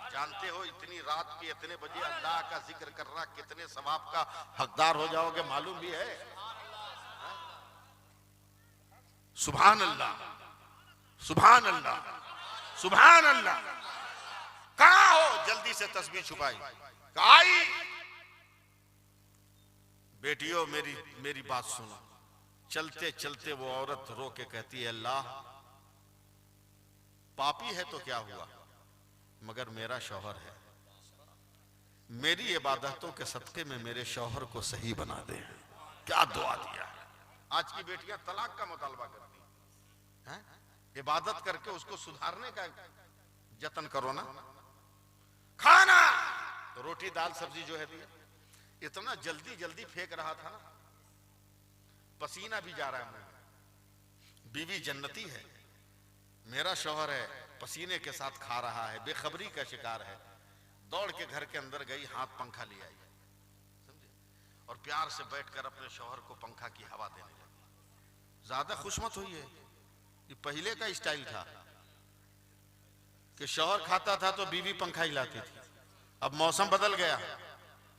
जानते हो इतनी रात के इतने बजे अल्लाह का जिक्र करना कितने सवाब का हकदार हो जाओगे, मालूम भी है? सुभान अल्लाह, सुभान अल्लाह, सुभान अल्लाह। कहां हो? जल्दी से तस्बीह छुपाई, आई। बेटियों मेरी बात सुनो। चलते चलते वो औरत रो के कहती है, अल्लाह पापी है तो क्या हुआ, मगर मेरा शौहर है, मेरी इबादतों के सदके में मेरे शौहर को सही बना दे। क्या दुआ दिया है। आज की बेटियां तलाक का मुतालबा करती हैं, इबादत करके उसको सुधारने का जतन करो ना। खाना तो रोटी दाल सब्जी जो है इतना जल्दी जल्दी फेंक रहा था ना, पसीना भी जा रहा है मुंह। बीवी जन्नती है, मेरा शौहर है, पसीने के साथ खा रहा है, बेखबरी का शिकार है। दौड़ के घर के अंदर गई, हाथ पंखा ले आई, समझे, और प्यार से बैठकर अपने शौहर को पंखा की हवा देने लगी। ज्यादा खुश मत होइए, ये पहले का स्टाइल था कि शौहर खाता था तो बीवी पंखा हिलाती थी। अब मौसम बदल गया,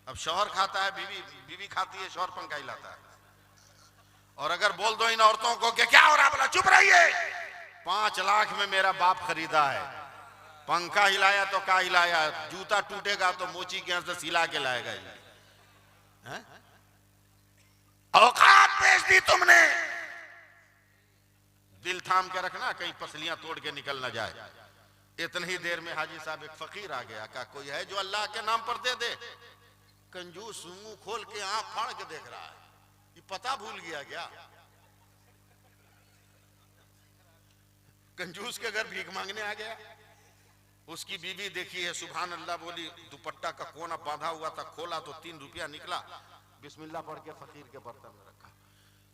अब शौहर खाता है, बीवी खाती है, शौहर पंखा हिलाता है। और अगर बोल दो इन औरतों को कि क्या हो रहा, बोला चुप रहिए, 5 लाख में मेरा बाप खरीदा है, पंखा हिलाया तो क्या हिलाया, जूता टूटेगा तो मोची के से सिला के लाएगा। औकात बेच दी तुमने। दिल थाम के रखना, कहीं पसलियां तोड़ के निकल ना जाए। इतनी ही देर में हाजी साहब एक फकीर आ गया, कहा कोई है जो अल्लाह के नाम पर दे दे। कंजूस मुंह खोल के आंख फाड़ के देख रहा है, ये पता भूल गया क्या? कंजूस के घर भीख मांगने आ गया। उसकी बीवी देखी है, सुभान अल्लाह बोली, दुपट्टा का कोना बांधा हुआ था, खोला तो 3 रुपया निकला, बिस्मिल्लाह पढ़ के फकीर के बर्तन में रखा।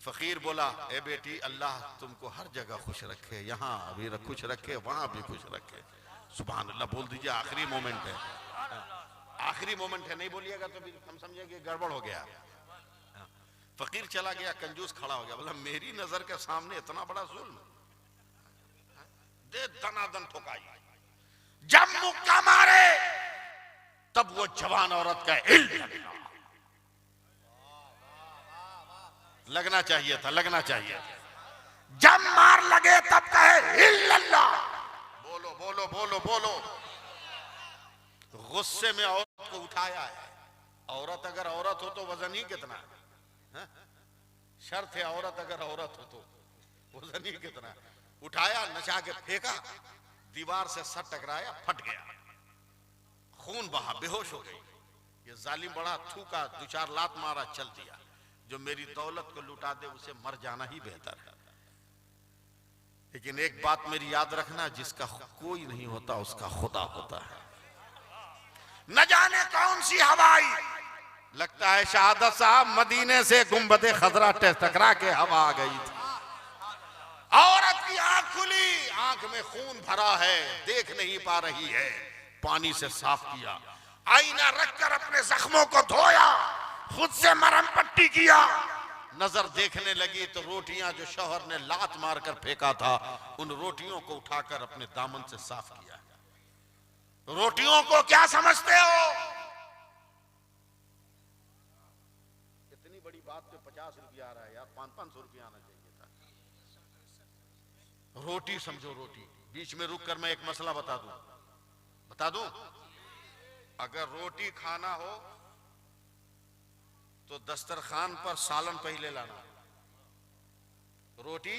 फकीर बोला, ए बेटी अल्लाह तुमको हर जगह खुश रखे, यहाँ भी खुश रखे, वहां भी खुश रखे। सुभान अल्लाह बोल दीजिए, आखिरी मोमेंट है, आखिरी मोमेंट है, नहीं बोलिएगा तो हम समझेंगे गड़बड़ हो गया। फकीर चला गया, कंजूस खड़ा हो गया, बोला मेरी नजर के सामने इतना बड़ा जुल्म, दे दनादन ठोकाई। जब मुक्का मारे तब वो जवान औरत का इल्म लगना चाहिए था, लगना चाहिए था। जब मार लगे तब कहे इल्लल्लाह, बोलो बोलो बोलो बोलो। गुस्से में औरत को उठाया है। औरत अगर औरत हो तो वजन ही कितना है? शर्त है औरत अगर औरत हो तो वजन ही कितना। उठाया, नचा के फेंका, दीवार से सर टकराया, फट गया, खून बहा, बेहोश हो गई। ये जालिम बड़ा थूका, दो चार लात मारा, चल दिया। जो मेरी दौलत को लुटा दे उसे मर जाना ही बेहतर है। लेकिन एक बात मेरी याद रखना, जिसका कोई नहीं होता उसका खुदा होता है। न जाने कौन सी हवाई, लगता है शहादत साहब मदीने से गुंबदे खजरा टकरा के हवा आ गई थी। औरत की आंख खुली, आंख में खून भरा है, देख नहीं पा रही है। पानी से साफ किया, आईना रखकर अपने जख्मों को धोया, खुद से मरहम पट्टी किया। नजर देखने लगी तो रोटियां जो शौहर ने लात मारकर फेंका था, उन रोटियों को उठाकर अपने दामन से साफ किया। रोटियों को क्या समझते हो? इतनी बड़ी बात पे 50 रुपया आ रहा है यार, 500 रुपया आना चाहिए था। रोटी समझो, रोटी। बीच में रुक कर मैं एक मसला बता दूं। अगर रोटी खाना हो तो दस्तरखान पर सालन पहले लाना, रोटी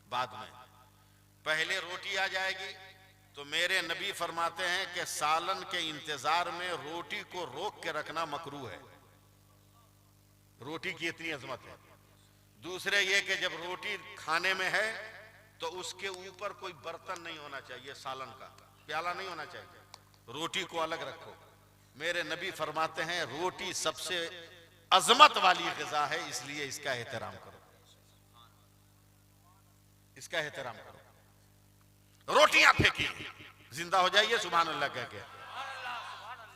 बाद में। पहले रोटी आ जाएगी तो मेरे नबी फरमाते हैं कि सालन के इंतजार में रोटी को रोक के रखना मकरूह है। रोटी की इतनी अजमत है। दूसरे ये कि जब रोटी खाने में है तो उसके ऊपर कोई बर्तन नहीं होना चाहिए, सालन का प्याला नहीं होना चाहिए, रोटी को अलग रखो। मेरे नबी फरमाते हैं रोटी सबसे अजमत वाली ग़िज़ा है, इसलिए इसका एहतराम करो, इसका एहतराम करो। रोटियां फेंकी, जिंदा हो जाइए सुभान अल्लाह कह के।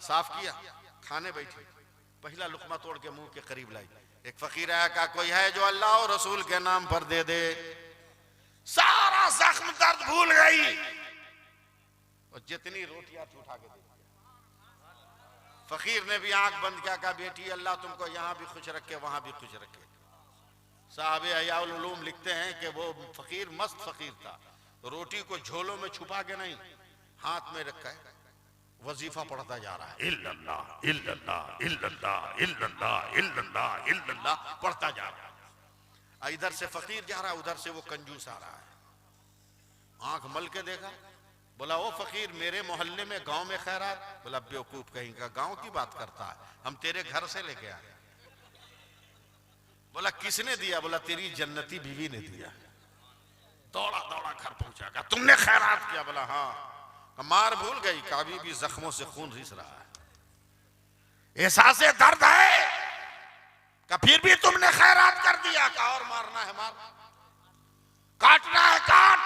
साफ किया, खाने बैठी, पहला लुकमा तोड़ के मुंह के करीब लाई। एक फकीर आया, कहा कोई है जो अल्लाह और रसूल के नाम पर दे दे। सारा जख्म दर्द भूल गई और जितनी रोटियां थी उठा के दे। फकीर ने भी आंख बंद किया, कहा बेटी अल्लाह तुमको यहां भी खुश रखे वहां भी खुश रखे। साहब हयाउल उलूम लिखते हैं कि वो फकीर मस्त फकीर था, रोटी को झोलों में छुपा के नहीं, हाथ में रखा है, वजीफा पढ़ता जा रहा है, इल्लल्लाह इल्लल्लाह इल्लल्लाह इल्लल्लाह इल्लल्लाह इल्लल्लाह पढ़ता जा रहा है। इधर से फकीर जा रहा है, उधर से वो कंजूस आ रहा है। आंख मल के देखा, बोला ओ फकीर मेरे मोहल्ले में गांव में खैरात। बोला बेवकूफ कहीं का, गांव की बात करता है, हम तेरे घर से लेके आए। बोला किसने दिया? बोला तेरी जन्नती बीवी ने दिया। दौड़ा दौड़ा घर पहुंचा, कहा तुमने खैरात किया? बोला हाँ। मार भूल गई, का भी जख्मों से खून रिस रहा है, एहसासे दर्द है, का फिर भी तुमने खैरात कर दिया। का और मारना है मार, काटना है काट,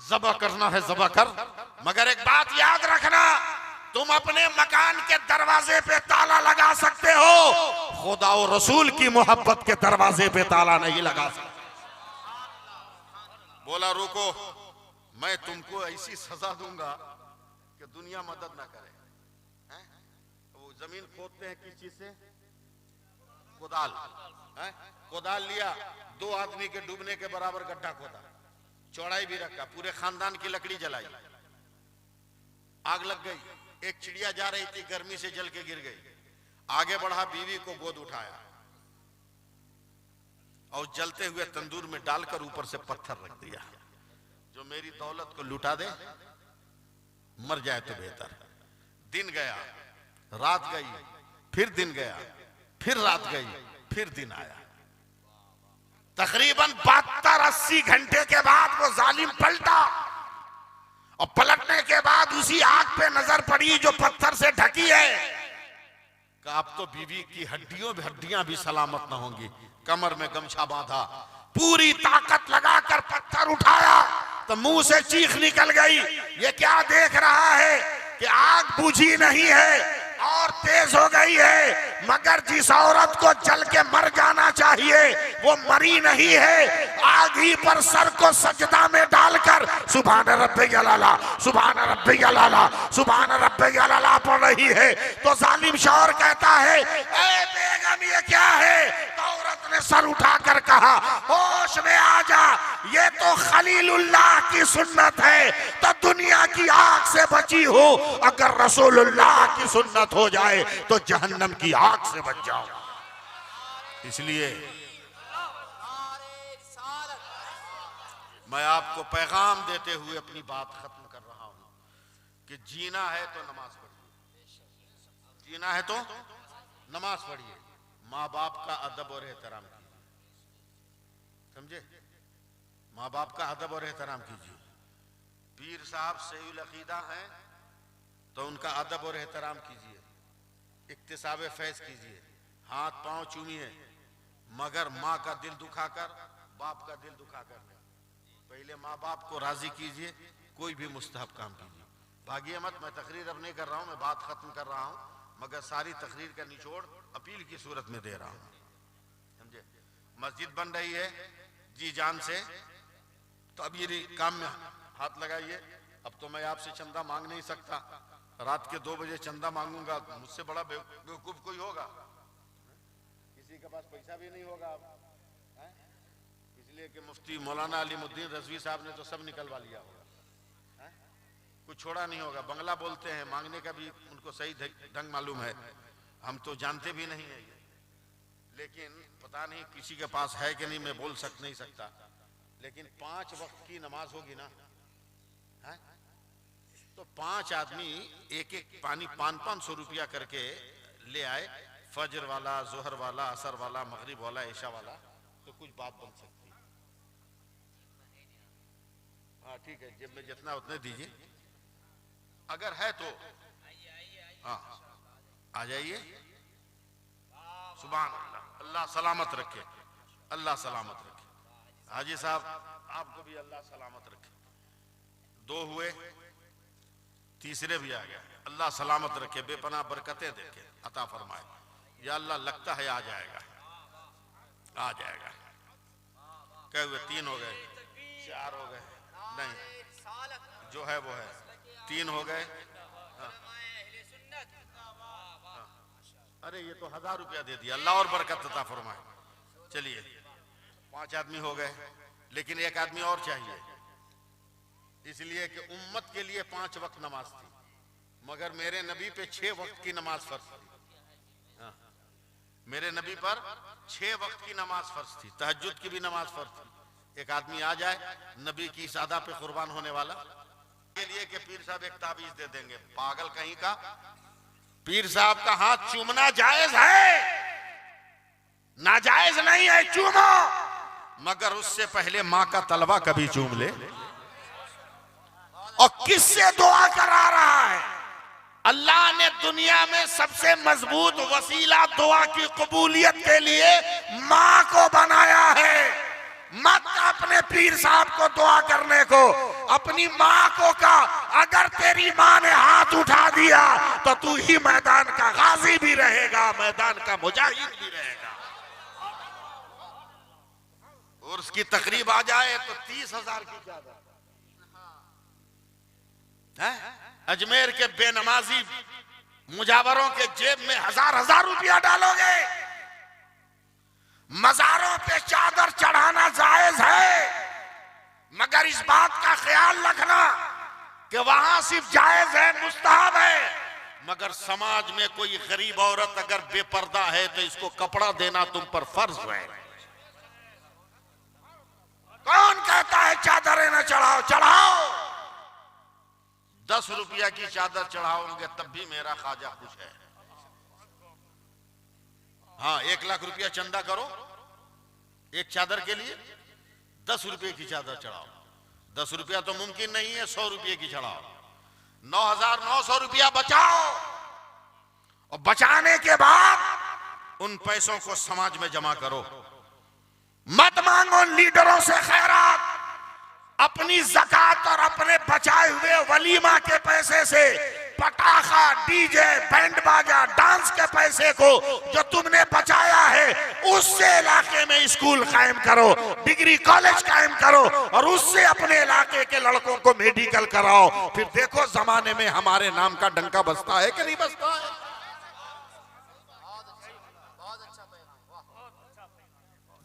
ज़बह करना है ज़बह कर। मगर एक बात याद रखना, तुम अपने मकान के दरवाजे पे ताला लगा सकते हो, खुदा और रसूल की मोहब्बत के दरवाजे पे ताला नहीं लगा सकते। बोला रुको, मैं तुमको ऐसी सजा दूंगा कि दुनिया मदद ना करे। वो जमीन खोदते हैं किस चीज से? कोदाल। कोदाल लिया, 2 आदमी के डूबने के बराबर गड्ढा खोदा, चौड़ाई भी रखा, पूरे खानदान की लकड़ी जलाई, आग लग गई। एक चिड़िया जा रही थी, गर्मी से जल के गिर गई। आगे बढ़ा, बीवी को गोद उठाया और जलते हुए तंदूर में डालकर ऊपर से पत्थर रख दिया। जो मेरी दौलत को लुटा दे मर जाए तो बेहतर। दिन गया, रात गई, फिर दिन गया, फिर रात गई, फिर दिन आया। तकरीबन 72-80 घंटे के बाद वो जालिम पलटा और पलटने के बाद उसी आग पे नजर पड़ी जो पत्थर से ढकी है। कि अब तो बीवी की हड्डियां भी सलामत न होंगी। कमर में गमछा बांधा, पूरी ताकत लगाकर पत्थर उठाया तो मुंह से चीख निकल गई। ये क्या देख रहा है कि आग बुझी नहीं है और तेज हो गई है, मगर जिस औरत को जल के मर जाना चाहिए वो मरी नहीं है। आग ही पर सर को सजदा में डालकर सुभान रब्बियल आला, सुभान रब्बियल आला, सुभान रब्बियल आला पढ़ रही है। तो जालिम शौहर कहता है, ए बेगम ये क्या है? तो औरत ने सर उठाकर कहा, होश में आ जा, ये तो खलीलुल्लाह की सुन्नत है, तो दुनिया की आग से बची हो, अगर रसूलुल्लाह की सुन्नत हो जाए तो जहन्नम की आग से बच जाओ। इसलिए मैं आपको पैगाम देते हुए अपनी बात खत्म कर रहा हूं कि जीना है तो नमाज पढ़िए, जीना है तो नमाज पढ़िए, माँ बाप का अदब और एहतराम कीजिए, समझे, माँ बाप का अदब और एहतराम कीजिए। पीर साहब सहीउल अकीदा हैं तो उनका अदब और एहतराम कीजिए, इक्तिसाब फैज कीजिए, हाथ पांव चूमिए, मगर माँ का दिल दुखाकर, बाप का दिल दुखाकर नहीं। पहले माँ बाप को राजी कीजिए, कोई भी मुस्तहब काम कीजिए। भागिए मत, मैं तकरीर अब नहीं कर रहा हूँ, मैं बात खत्म कर रहा हूँ, मगर सारी तकरीर का निचोड़ अपील की सूरत में दे रहा हूँ, समझे। मस्जिद बन रही है जी जान से, तो अब ये काम में हाथ लगाइए। अब तो मैं आपसे चंदा मांग नहीं सकता, रात के 2 बजे चंदा मांगूंगा, मुझसे बड़ा बेवकूफ कोई होगा? किसी के पास पैसा भी नहीं होगा, इसलिए कि मुफ्ती मौलाना अलीमुद्दीन रजवी साहब ने तो सब निकलवा लिया होगा, कुछ छोड़ा नहीं होगा। बंगला बोलते हैं, मांगने का भी उनको सही ढंग मालूम है, हम तो जानते भी नहीं है, लेकिन पता नहीं किसी के पास है कि नहीं, मैं बोल नहीं सकता। लेकिन 5 वक्त की नमाज होगी ना, है? तो 5 आदमी एक एक पानी 500 रुपया करके ले आए, फजर वाला, जोहर वाला, असर वाला, मगरिब वाला, ईशा वाला, तो कुछ बात बन सकती है। हाँ ठीक है, जेब में जितना उतने दीजिए, अगर है तो हाँ आ जाइए। सुभान अल्लाह, अल्लाह सलामत रखे, अल्लाह सलामत रखे। हाजी साहब आपको भी अल्लाह सलामत रखे। 2 हुए, तीसरे भी आ गया, अल्लाह सलामत रखे, बेपनाह बरकतें देखे, अता फरमाए। या अल्लाह लगता है आ जाएगा, आ जाएगा। क्या हुए? 3 हो गए, 4 हो गए, नहीं जो है वो है, 3 हो गए। हाँ। हाँ। अरे ये तो 1000 रुपया दे दिया, अल्लाह और बरकत अता फरमाए। चलिए 5 आदमी हो गए, लेकिन एक आदमी और चाहिए, इसलिए कि उम्मत के लिए 5 वक्त नमाज थी, मगर मेरे नबी पे 6 वक्त की नमाज फर्ज थी। हाँ। मेरे नबी पर 6 वक्त की नमाज फर्ज थी, तहज्जुद की भी नमाज फर्ज थी। एक आदमी आ जाए नबी की सादा पे कुर्बान होने वाला, के लिए कि पीर साहब एक ताबीज दे देंगे, पागल कहीं का। पीर साहब का हाथ चूमना जायज है, नाजायज नहीं है, चूमो, मगर उससे पहले माँ का तलवा कभी चूम ले। और किससे दुआ करा रहा है? अल्लाह ने दुनिया में सबसे मजबूत वसीला दुआ की कबूलियत के लिए माँ को बनाया है। मत अपने पीर साहब को दुआ करने को, अपनी माँ को का, अगर तेरी माँ ने हाथ उठा दिया तो तू ही मैदान का गाजी भी रहेगा, मैदान का मुजाहिद भी रहेगा। और उसकी तकरीब आ जाए तो 30,000 की चादर है। अजमेर के बेनमाजी मुजावरों के जेब में 1000 रुपया डालोगे, मजारों पे चादर चढ़ाना जायज है, मगर इस बात का ख्याल रखना कि वहां सिर्फ जायज है, मुस्तहब है, मगर समाज में कोई गरीब औरत अगर बेपर्दा है तो इसको कपड़ा देना तुम पर फर्ज है। कौन कहता है चादरें न चढ़ाओ? चढ़ाओ, 10 रुपया की चादर चढ़ाओगे तब भी मेरा ख्वाजा खुश है। हाँ 1 लाख रुपया चंदा करो एक चादर के लिए, 10 रुपये की चादर चढ़ाओ। 10 रुपया तो मुमकिन नहीं है, 100 रुपये की चढ़ाओ। 9,900 रुपया बचाओ, और बचाने के बाद उन पैसों को समाज में जमा करो। मत मांगो लीडरों से खैरात, अपनी ज़कात और अपने बचाए हुए वलीमा के पैसे से पटाखा, डीजे, बैंड बाजा, डांस के पैसे को जो तुमने बचाया है उससे इलाके में स्कूल कायम करो, डिग्री कॉलेज कायम करो, और उससे अपने इलाके के लड़कों को मेडिकल कराओ। फिर देखो जमाने में हमारे नाम का डंका बजता है कि नहीं बजता है।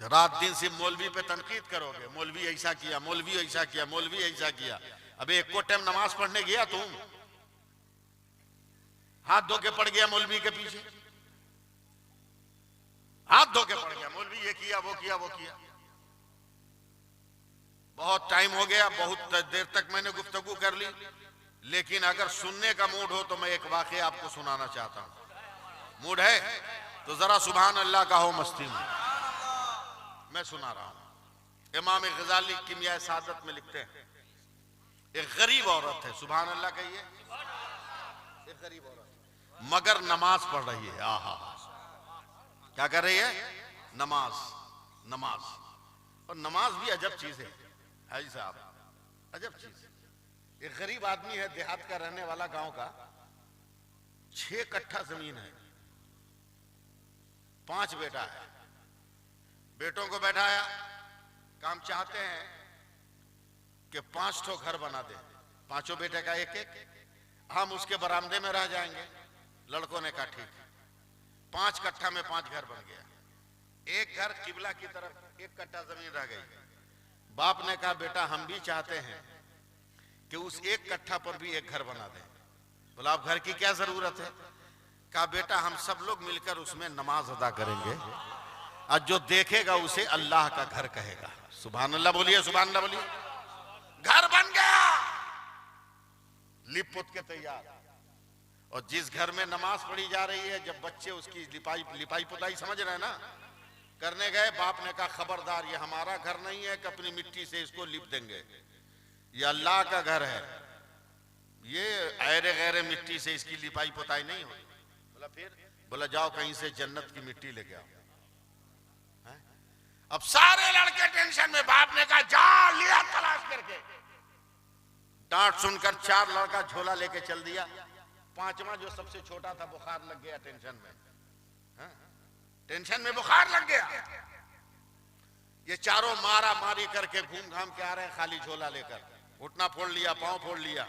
रात दिन से मौलवी पे तनकीद करोगे, मौलवी ऐसा किया, मौलवी ऐसा किया, मौलवी ऐसा किया। अबे एक को टाइम नमाज पढ़ने गया तुम, हाथ धो के पड़ गया मौलवी के पीछे, हाथ धो के पड़ गया मौलवी, ये किया वो किया वो किया। बहुत टाइम हो गया, बहुत देर तक मैंने गुफ्तगू कर ली, लेकिन अगर सुनने का मूड हो तो मैं एक वाक़या आपको सुनाना चाहता हूं। मूड है तो जरा सुभान अल्लाह का हो मस्ती में। मैं सुना रहा हूं। इमाम गजाली किमिया सादत में लिखते हैं, एक गरीब औरत है, सुभान अल्लाह कहिए, एक गरीब औरत मगर नमाज पढ़ रही है। आहा, क्या कर रही है? नमाज। नमाज और नमाज भी अजब चीज है हाजी साहब, अजब चीज। एक गरीब आदमी है, देहात का रहने वाला, गांव का, 6 कट्ठा जमीन है, 5 बेटा है। बेटों को बैठाया, काम चाहते हैं कि 5 ठो घर बना दे, 5 बेटे का एक एक, हम उसके बरामदे में रह जाएंगे। लड़कों ने कहा ठीक है। 5 कट्ठा में 5 घर बन गया। एक घर किबला की तरफ 1 कट्ठा जमीन रह गई। बाप ने कहा बेटा हम भी चाहते हैं कि उस 1 कट्ठा पर भी एक घर बना दें। बोला आप घर की क्या जरूरत है? कहा बेटा हम सब लोग मिलकर उसमें नमाज अदा करेंगे और जो देखेगा उसे अल्लाह का घर कहेगा। सुभान अल्लाह बोलिए, सुभान अल्लाह बोलिए। घर बन गया, लिप पुत के तैयार। और जिस घर में नमाज पढ़ी जा रही है, जब बच्चे उसकी लिपाई पुताई समझ रहे हैं ना, करने गए, बाप ने कहा खबरदार, ये हमारा घर नहीं है कि अपनी मिट्टी से इसको लिप देंगे, ये अल्लाह का घर है, ये ऐरे गैरे मिट्टी से इसकी लिपाई पुताई नहीं होगी। बोला फिर? बोला जाओ कहीं से जन्नत की मिट्टी लेके आओ। अब सारे लड़के टेंशन में। बाप ने कहा जा, लिया तलाश करके। डांट सुनकर 4 लड़का झोला लेके चल दिया। 5वां जो सबसे छोटा था बुखार लग गया टेंशन में, टेंशन में बुखार लग गया। ये चारों मारा मारी करके घूम घाम के आ रहे हैं खाली झोला लेकर। घुटना फोड़ लिया, पांव फोड़ लिया।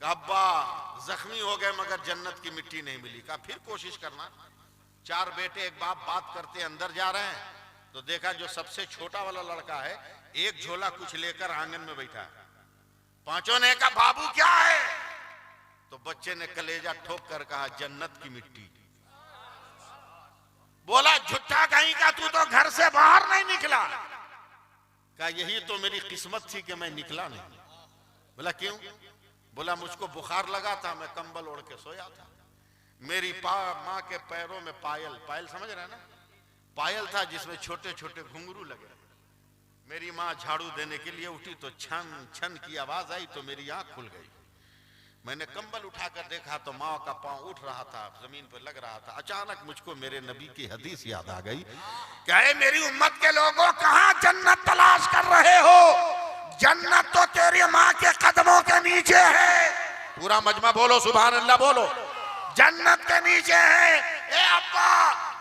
अब्बा जख्मी हो गए मगर जन्नत की मिट्टी नहीं मिली। कहा फिर कोशिश करना। 4 बेटे एक बाप बात करते अंदर जा रहे हैं तो देखा जो सबसे छोटा वाला लड़का है एक झोला कुछ लेकर आंगन में बैठा है। 5 ने कहा बाबू क्या है? तो बच्चे ने कलेजा ठोक कर कहा जन्नत की मिट्टी। बोला झूठा कहीं का, तू तो घर से बाहर नहीं निकला। कहा यही तो मेरी किस्मत थी कि मैं निकला नहीं। बोला क्यों? बोला मुझको बुखार लगा था, मैं कंबल ओढ़ के सोया था। मेरी माँ के पैरों में पायल, पायल समझ रहे ना, पायल था जिसमें छोटे छोटे घुंघरू लगे। मेरी माँ झाड़ू देने के लिए उठी तो छन छन की आवाज आई तो मेरी आंख खुल गई। मैंने कंबल उठाकर देखा तो माँ का पांव उठ रहा था, जमीन पर लग रहा था। अचानक मुझको मेरे नबी की हदीस याद आ गई। क्या है मेरी उम्मत के लोगों, कहां जन्नत तलाश कर रहे हो? जन्नत तो तेरी माँ के कदमों के नीचे है। पूरा मजमा बोलो सुभान अल्लाह बोलो। जन्नत के नीचे है। ए अब्बा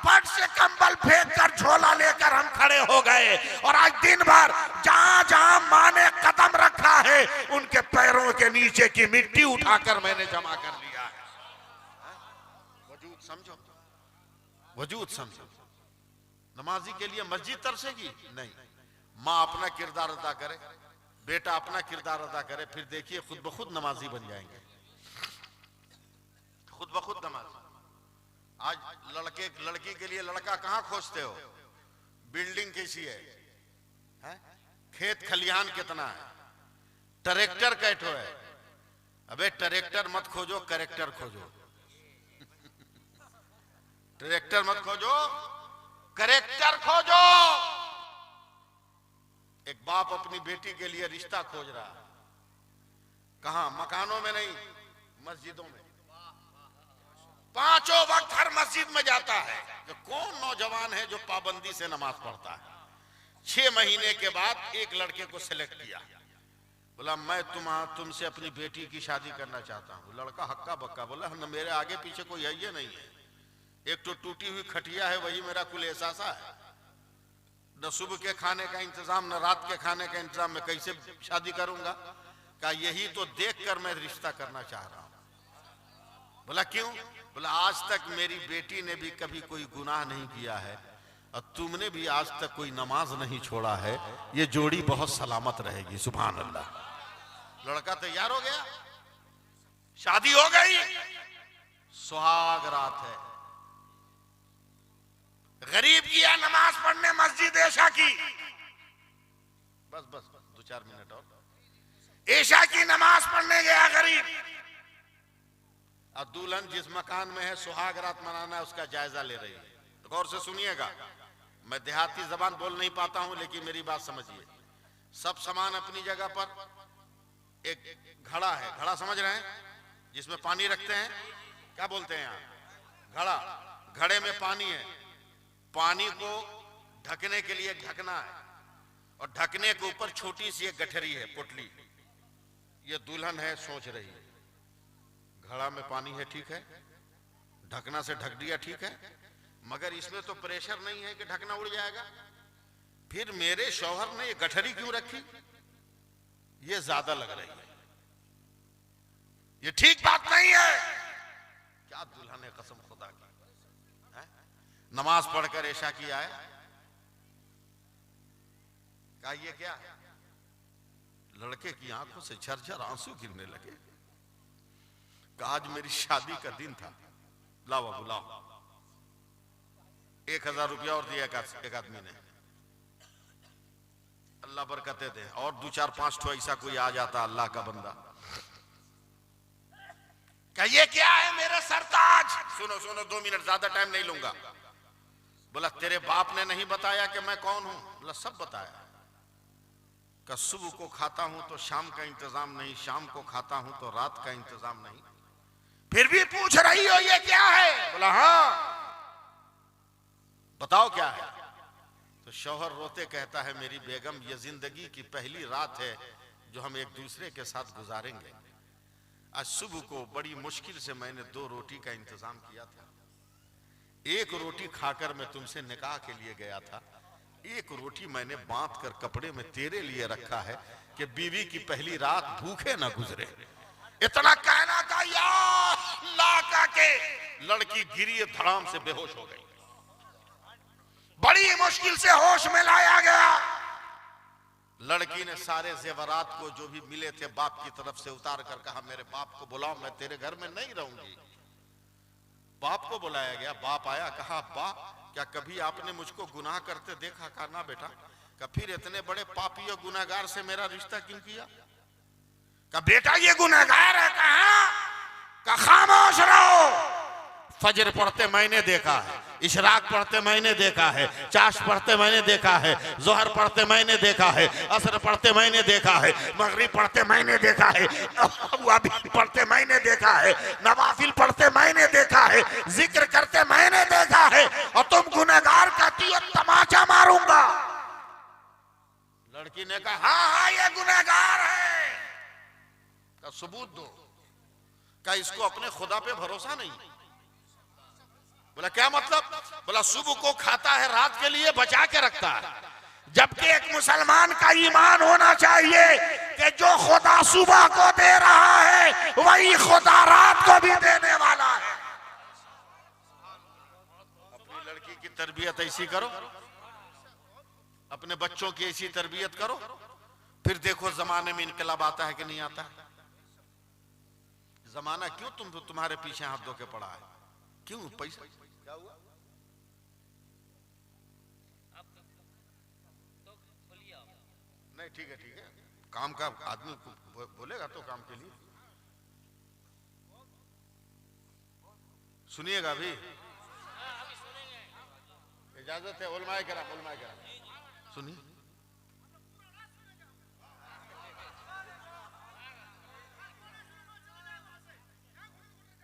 फट से कंबल फेंक कर झोला लेकर हम खड़े हो गए और आज दिन भर जहां जहां माँ ने कदम रखा है उनके पैरों के नीचे की मिट्टी उठाकर मैंने जमा कर लिया है। वजूद समझो, वजूद समझो। नमाजी के लिए मस्जिद तरसेगी नहीं, माँ अपना किरदार अदा करे, बेटा अपना किरदार अदा करे, फिर देखिए खुद ब खुद नमाजी बन जाएंगे, खुद ब खुद नमाजी। आज लड़के लड़की के लिए लड़का कहां खोजते हो? बिल्डिंग कैसी है? खेत खलिहान कितना है? ट्रैक्टर कैठो है? अबे ट्रैक्टर मत खोजो, करेक्टर खोजो। ट्रैक्टर मत खोजो, करेक्टर खोजो। एक बाप अपनी बेटी के लिए रिश्ता खोज रहा है, कहां? मकानों में नहीं, मस्जिदों में। 5 वक्त हर मस्जिद में जाता है। तो कौन नौजवान है जो पाबंदी से नमाज पढ़ता है? 6 महीने के बाद एक लड़के को सिलेक्ट किया। बोला मैं तुमसे अपनी बेटी की शादी करना चाहता हूँ। लड़का हक्का बक्का बोला न मेरे आगे पीछे कोई है ये नहीं है, एक तो टूटी हुई खटिया है वही मेरा कुल एहसासा है। न सुबह के खाने का इंतजाम न रात के खाने का इंतजाम, मैं कैसे शादी करूंगा? कहा यही तो देखकर मैं रिश्ता करना चाह रहा हूं। बोला क्यों? बोला आज तक मेरी बेटी ने भी कभी कोई गुनाह नहीं किया है, और तुमने भी आज तक कोई नमाज नहीं छोड़ा है, ये जोड़ी बहुत सलामत रहेगी। सुभान अल्लाह। लड़का तैयार हो गया, शादी हो गई, सुहाग रात है। गरीब किया नमाज पढ़ने मस्जिद ऐशा की, बस बस 2-4 मिनट और। ऐशा की नमाज पढ़ने गया गरीब, और दुल्हन जिस मकान में है सुहाग रात मनाना है उसका जायजा ले रही है। गौर से सुनिएगा, मैं देहाती जबान बोल नहीं पाता हूं, लेकिन मेरी बात समझिए। सब सामान अपनी जगह पर, एक घड़ा है, घड़ा समझ रहे हैं, जिसमें पानी रखते हैं, क्या बोलते हैं यहाँ, घड़ा। घड़े में पानी है, पानी को ढकने के लिए ढकना है, और ढकने के ऊपर छोटी सी एक गठरी है, पुटली। ये दुल्हन है, सोच रही है, घड़ा में पानी है, ठीक है, ढकना से ढक दिया, ठीक है, मगर इसमें तो प्रेशर नहीं है कि ढकना उड़ जाएगा। फिर मेरे शौहर ने ये गठरी क्यों रखी, ये ज्यादा लग रही है, ये ठीक बात नहीं है। क्या दुल्हन है, कसम खुदा की। नमाज पढ़कर ऐशा किया है, कहा ये क्या है? लड़के की आंखों से झरझर आंसू गिरने लगे। कहा आज मेरी शादी का दिन था, लाओ बाबू लाओ। 1000 रुपया और दिया एक आदमी ने, अल्लाह बरकते दे। और 2-4-5 ठो ऐसा कोई आ जाता अल्लाह का बंदा। क्या ये क्या है मेरे सरताज? सुनो सुनो, 2 मिनट, ज्यादा टाइम नहीं लूंगा। बोला तेरे बाप ने नहीं बताया कि मैं कौन हूं? बोला सब बताया। का सुबह को खाता हूं तो शाम का इंतजाम नहीं, शाम को खाता हूं तो रात का इंतजाम नहीं, फिर भी पूछ रही हो ये क्या है? बोला हाँ बताओ क्या है। तो शौहर रोते कहता है मेरी बेगम, ये जिंदगी की पहली रात है जो हम एक दूसरे के साथ गुजारेंगे। आज सुबह को बड़ी मुश्किल से मैंने 2 रोटी का इंतजाम किया था। 1 रोटी खाकर मैं तुमसे निकाह के लिए गया था, 1 रोटी मैंने बांध कर कपड़े में तेरे लिए रखा है कि बीवी की पहली रात भूखे ना गुजरे। इतना कहना था या अल्लाह का के लड़की गिरी, धड़ाम से बेहोश हो गई। बड़ी मुश्किल से होश में लाया गया। लड़की ने सारे जेवरात को जो भी मिले थे बाप की तरफ से उतार कर कहा मेरे बाप को बुलाओ, मैं तेरे घर में नहीं रहूंगी। बाप को बुलाया गया, बाप आया, कहा बाप क्या कभी आपने मुझको गुनाह करते देखा? कहा ना बेटा। कहा फिर इतने बड़े पापी और गुनाहगार से मेरा रिश्ता क्यों किया? कहा बेटा ये गुनाहगार है। कहा खामोश रहो। फजर पढ़ते मैंने देखा है, इशराक पढ़ते मैंने देखा है, चाश पढ़ते मैंने देखा है, जोहर पढ़ते मैंने देखा है, असर पढ़ते मैंने देखा है, मगरिब पढ़ते मैंने देखा है, अभी पढ़ते मैंने देखा है, नवाफिल पढ़ते मैंने देखा है, जिक्र करते मैंने देखा है, और तुम गुनहगार कहती हो तमाचा मारूंगा। लड़की ने कहा हाँ हाँ ये गुनहगार है। का सबूत दो। क्या इसको अपने खुदा पे भरोसा नहीं? बोला क्या मतलब? बोला सुबह को खाता है, रात के लिए बचा के रखता है, जबकि एक मुसलमान का ईमान होना चाहिए कि जो खुदा सुबह को दे रहा है वही खुदा रात को भी देने वाला है। अपनी लड़की की तरबियत ऐसी करो, अपने बच्चों की ऐसी तरबियत करो, फिर देखो जमाने में इनकलाब आता है कि नहीं आता है। जमाना क्यों तुम्हारे पीछे हाथ धो के पड़ा है? क्यों? पैसा क्या हुआ? नहीं ठीक है ठीक है, काम का आदमी बोलेगा तो काम के लिए सुनिएगा। अभी इजाजत है, उलमाए कराम सुनिए।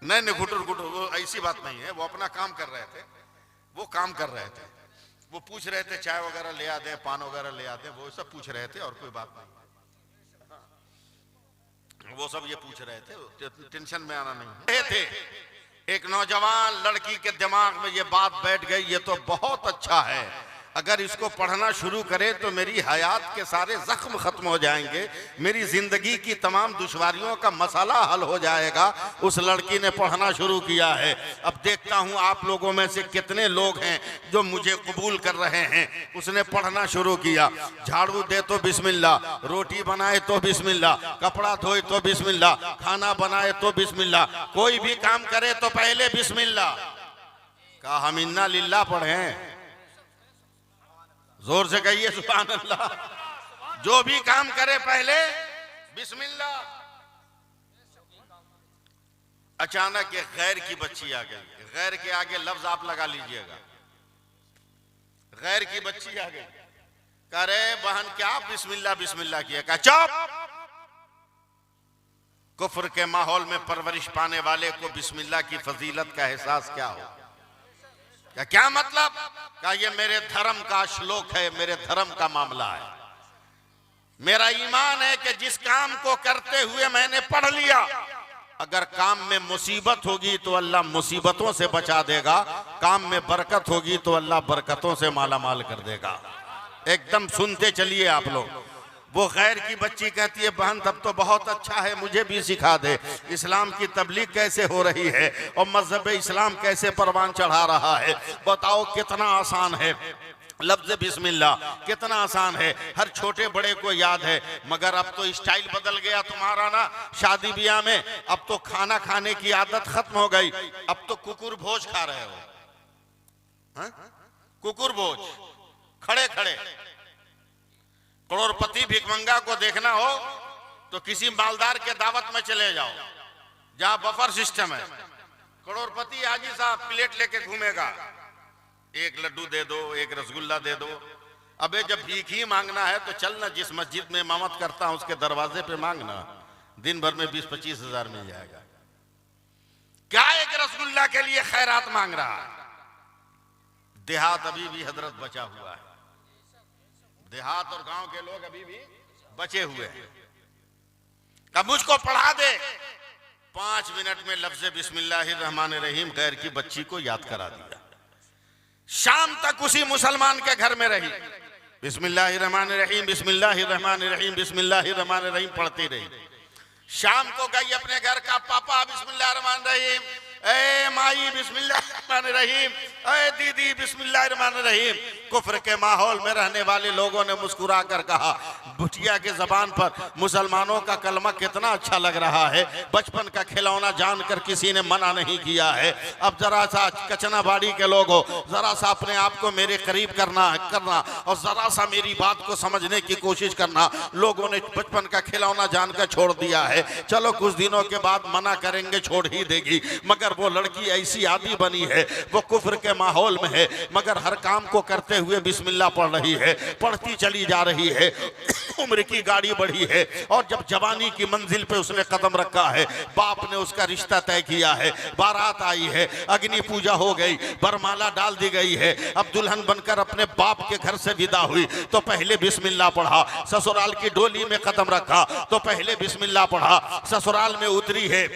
नहीं घुटुर वो ऐसी बात नहीं है। वो अपना काम कर रहे थे, वो काम कर रहे थे, वो पूछ रहे थे चाय वगैरह ले आ दे, पान वगैरह ले आ दे, वो सब पूछ रहे थे और कोई बात नहीं। वो सब ये पूछ रहे थे, टेंशन में आना नहीं थे। एक नौजवान लड़की के दिमाग में ये बात बैठ गई, ये तो बहुत अच्छा है, अगर इसको पढ़ना शुरू करे तो मेरी हयात के सारे जख्म खत्म हो जाएंगे, मेरी जिंदगी की तमाम दुश्वारियों का मसाला हल हो जाएगा। उस लड़की ने पढ़ना शुरू किया है। अब देखता हूं आप लोगों में से कितने लोग हैं जो मुझे कबूल कर रहे हैं। उसने पढ़ना शुरू किया, झाड़ू दे तो बिस्मिल्लाह, रोटी बनाए तो बिस्मिल्लाह, कपड़ा धोए तो बिस्मिल्लाह, खाना बनाए तो बिस्मिल्लाह, कोई भी काम करे तो पहले बिस्मिल्लाह। कहा हम इन्ना लिल्लाह पढ़ें, जोर से कहिए सुभान अल्लाह। जो भी काम करे पहले बिस्मिल्लाह। अचानक एक गैर की बच्ची आ गई। गैर के आगे लफ्ज आप लगा लीजिएगा, गैर की बच्ची आ गई। कह रहे बहन क्या बिस्मिल्लाह बिस्मिल्लाह किया? कहा चुप। कुफ्र के माहौल में परवरिश पाने वाले को बिस्मिल्लाह की फजीलत का एहसास क्या हो? क्या मतलब? कहा ये मेरे धर्म का श्लोक है, मेरे धर्म का मामला है। मेरा ईमान है कि जिस काम को करते हुए मैंने पढ़ लिया, अगर काम में मुसीबत होगी तो अल्लाह मुसीबतों से बचा देगा, काम में बरकत होगी तो अल्लाह बरकतों से माला माल कर देगा। एकदम सुनते चलिए आप लोग। वो गैर की बच्ची कहती है बहन तब तो बहुत अच्छा है, मुझे भी सिखा दे इस्लाम की तबलीग कैसे हो रही है और मजहब इस्लाम कैसे परवान चढ़ा रहा है। बताओ कितना आसान है लफ्ज बिस्मिल्लाह, कितना आसान है, हर छोटे बड़े को याद है। मगर अब तो स्टाइल बदल गया तुम्हारा ना शादी ब्याह में। अब तो खाना खाने की आदत खत्म हो गई, अब तो कुकुर भोज खा रहे हो। कुकुर भोज, खड़े खड़े। करोड़पति भिखमंगा को देखना हो तो किसी मालदार के दावत में चले जाओ जहां बफर सिस्टम है। करोड़पति हाजी साहब प्लेट लेके घूमेगा, एक लड्डू दे दो, एक रसगुल्ला दे दो। अबे जब भीख ही मांगना है तो चलना जिस मस्जिद में इमामत करता हूं उसके दरवाजे पे मांगना, दिन भर में 20-25 हजार मिल जाएगा। क्या एक रसगुल्ला के लिए खैरात मांग रहा है? देहात अभी भी हजरत बचा हुआ है, देहात और गांव के लोग अभी भी बचे हुए हैं। कब मुझको पढ़ा दे। 5 मिनट में लफ्ज बिस्मिल्लाहिर्रहमानिर्रहीम गैर की बच्ची को याद करा दिया। शाम तक उसी मुसलमान के घर में रही, बिस्मिल्लाहिर्रहमानिर्रहीम बिस्मिल्लाहिर्रहमानिर्रहीम बिस्मिल्लाहिर्रहमानिर्रहीम पढ़ती रही। शाम को गई अपने घर का पापा बिस्मिल्लाहिर्रहमानिर्रहीम, ए माई बिस्मिल्लाहिर्रहमानिर्रहीम, ए दीदी बिस्मिल्लाहिर्रहमानिर्रहीम। कुफ्र के माहौल में रहने वाले लोगों ने मुस्कुरा कर कहा बुटिया के जबान पर मुसलमानों का कलमा कितना अच्छा लग रहा है, बचपन का खिलौना जानकर किसी ने मना नहीं किया है। अब जरा सा कचना बाड़ी के लोग हो, जरा सा अपने आप को मेरे करीब करना और जरा सा मेरी बात को समझने की कोशिश करना। लोगों ने बचपन का खिलौना जानकर छोड़ दिया है, चलो कुछ दिनों के बाद मना करेंगे, छोड़ ही देगी। मगर वो लड़की ऐसी आदी बनी है, वो कुफ्र के माहौल में है मगर हर काम को करते हुए बिस्मिल्लाह पढ़ रही है, पढ़ती चली जा रही है। उम्र की गाड़ी बढ़ी है और जब जवानी की मंजिल पे उसने कदम रखा है, बाप ने उसका रिश्ता तय किया है, बारात आई है, अग्नि पूजा हो गई, बरमाला डाल दी गई है। अब दुल्हन बनकर अपने बाप के घर से विदा हुई तो पहले बिस्मिल्लाह पढ़ा। ससुराल की डोली में कदम रखा तो पहले बिस्मिल्लाह पढ़ा। ससुराल में उतरी है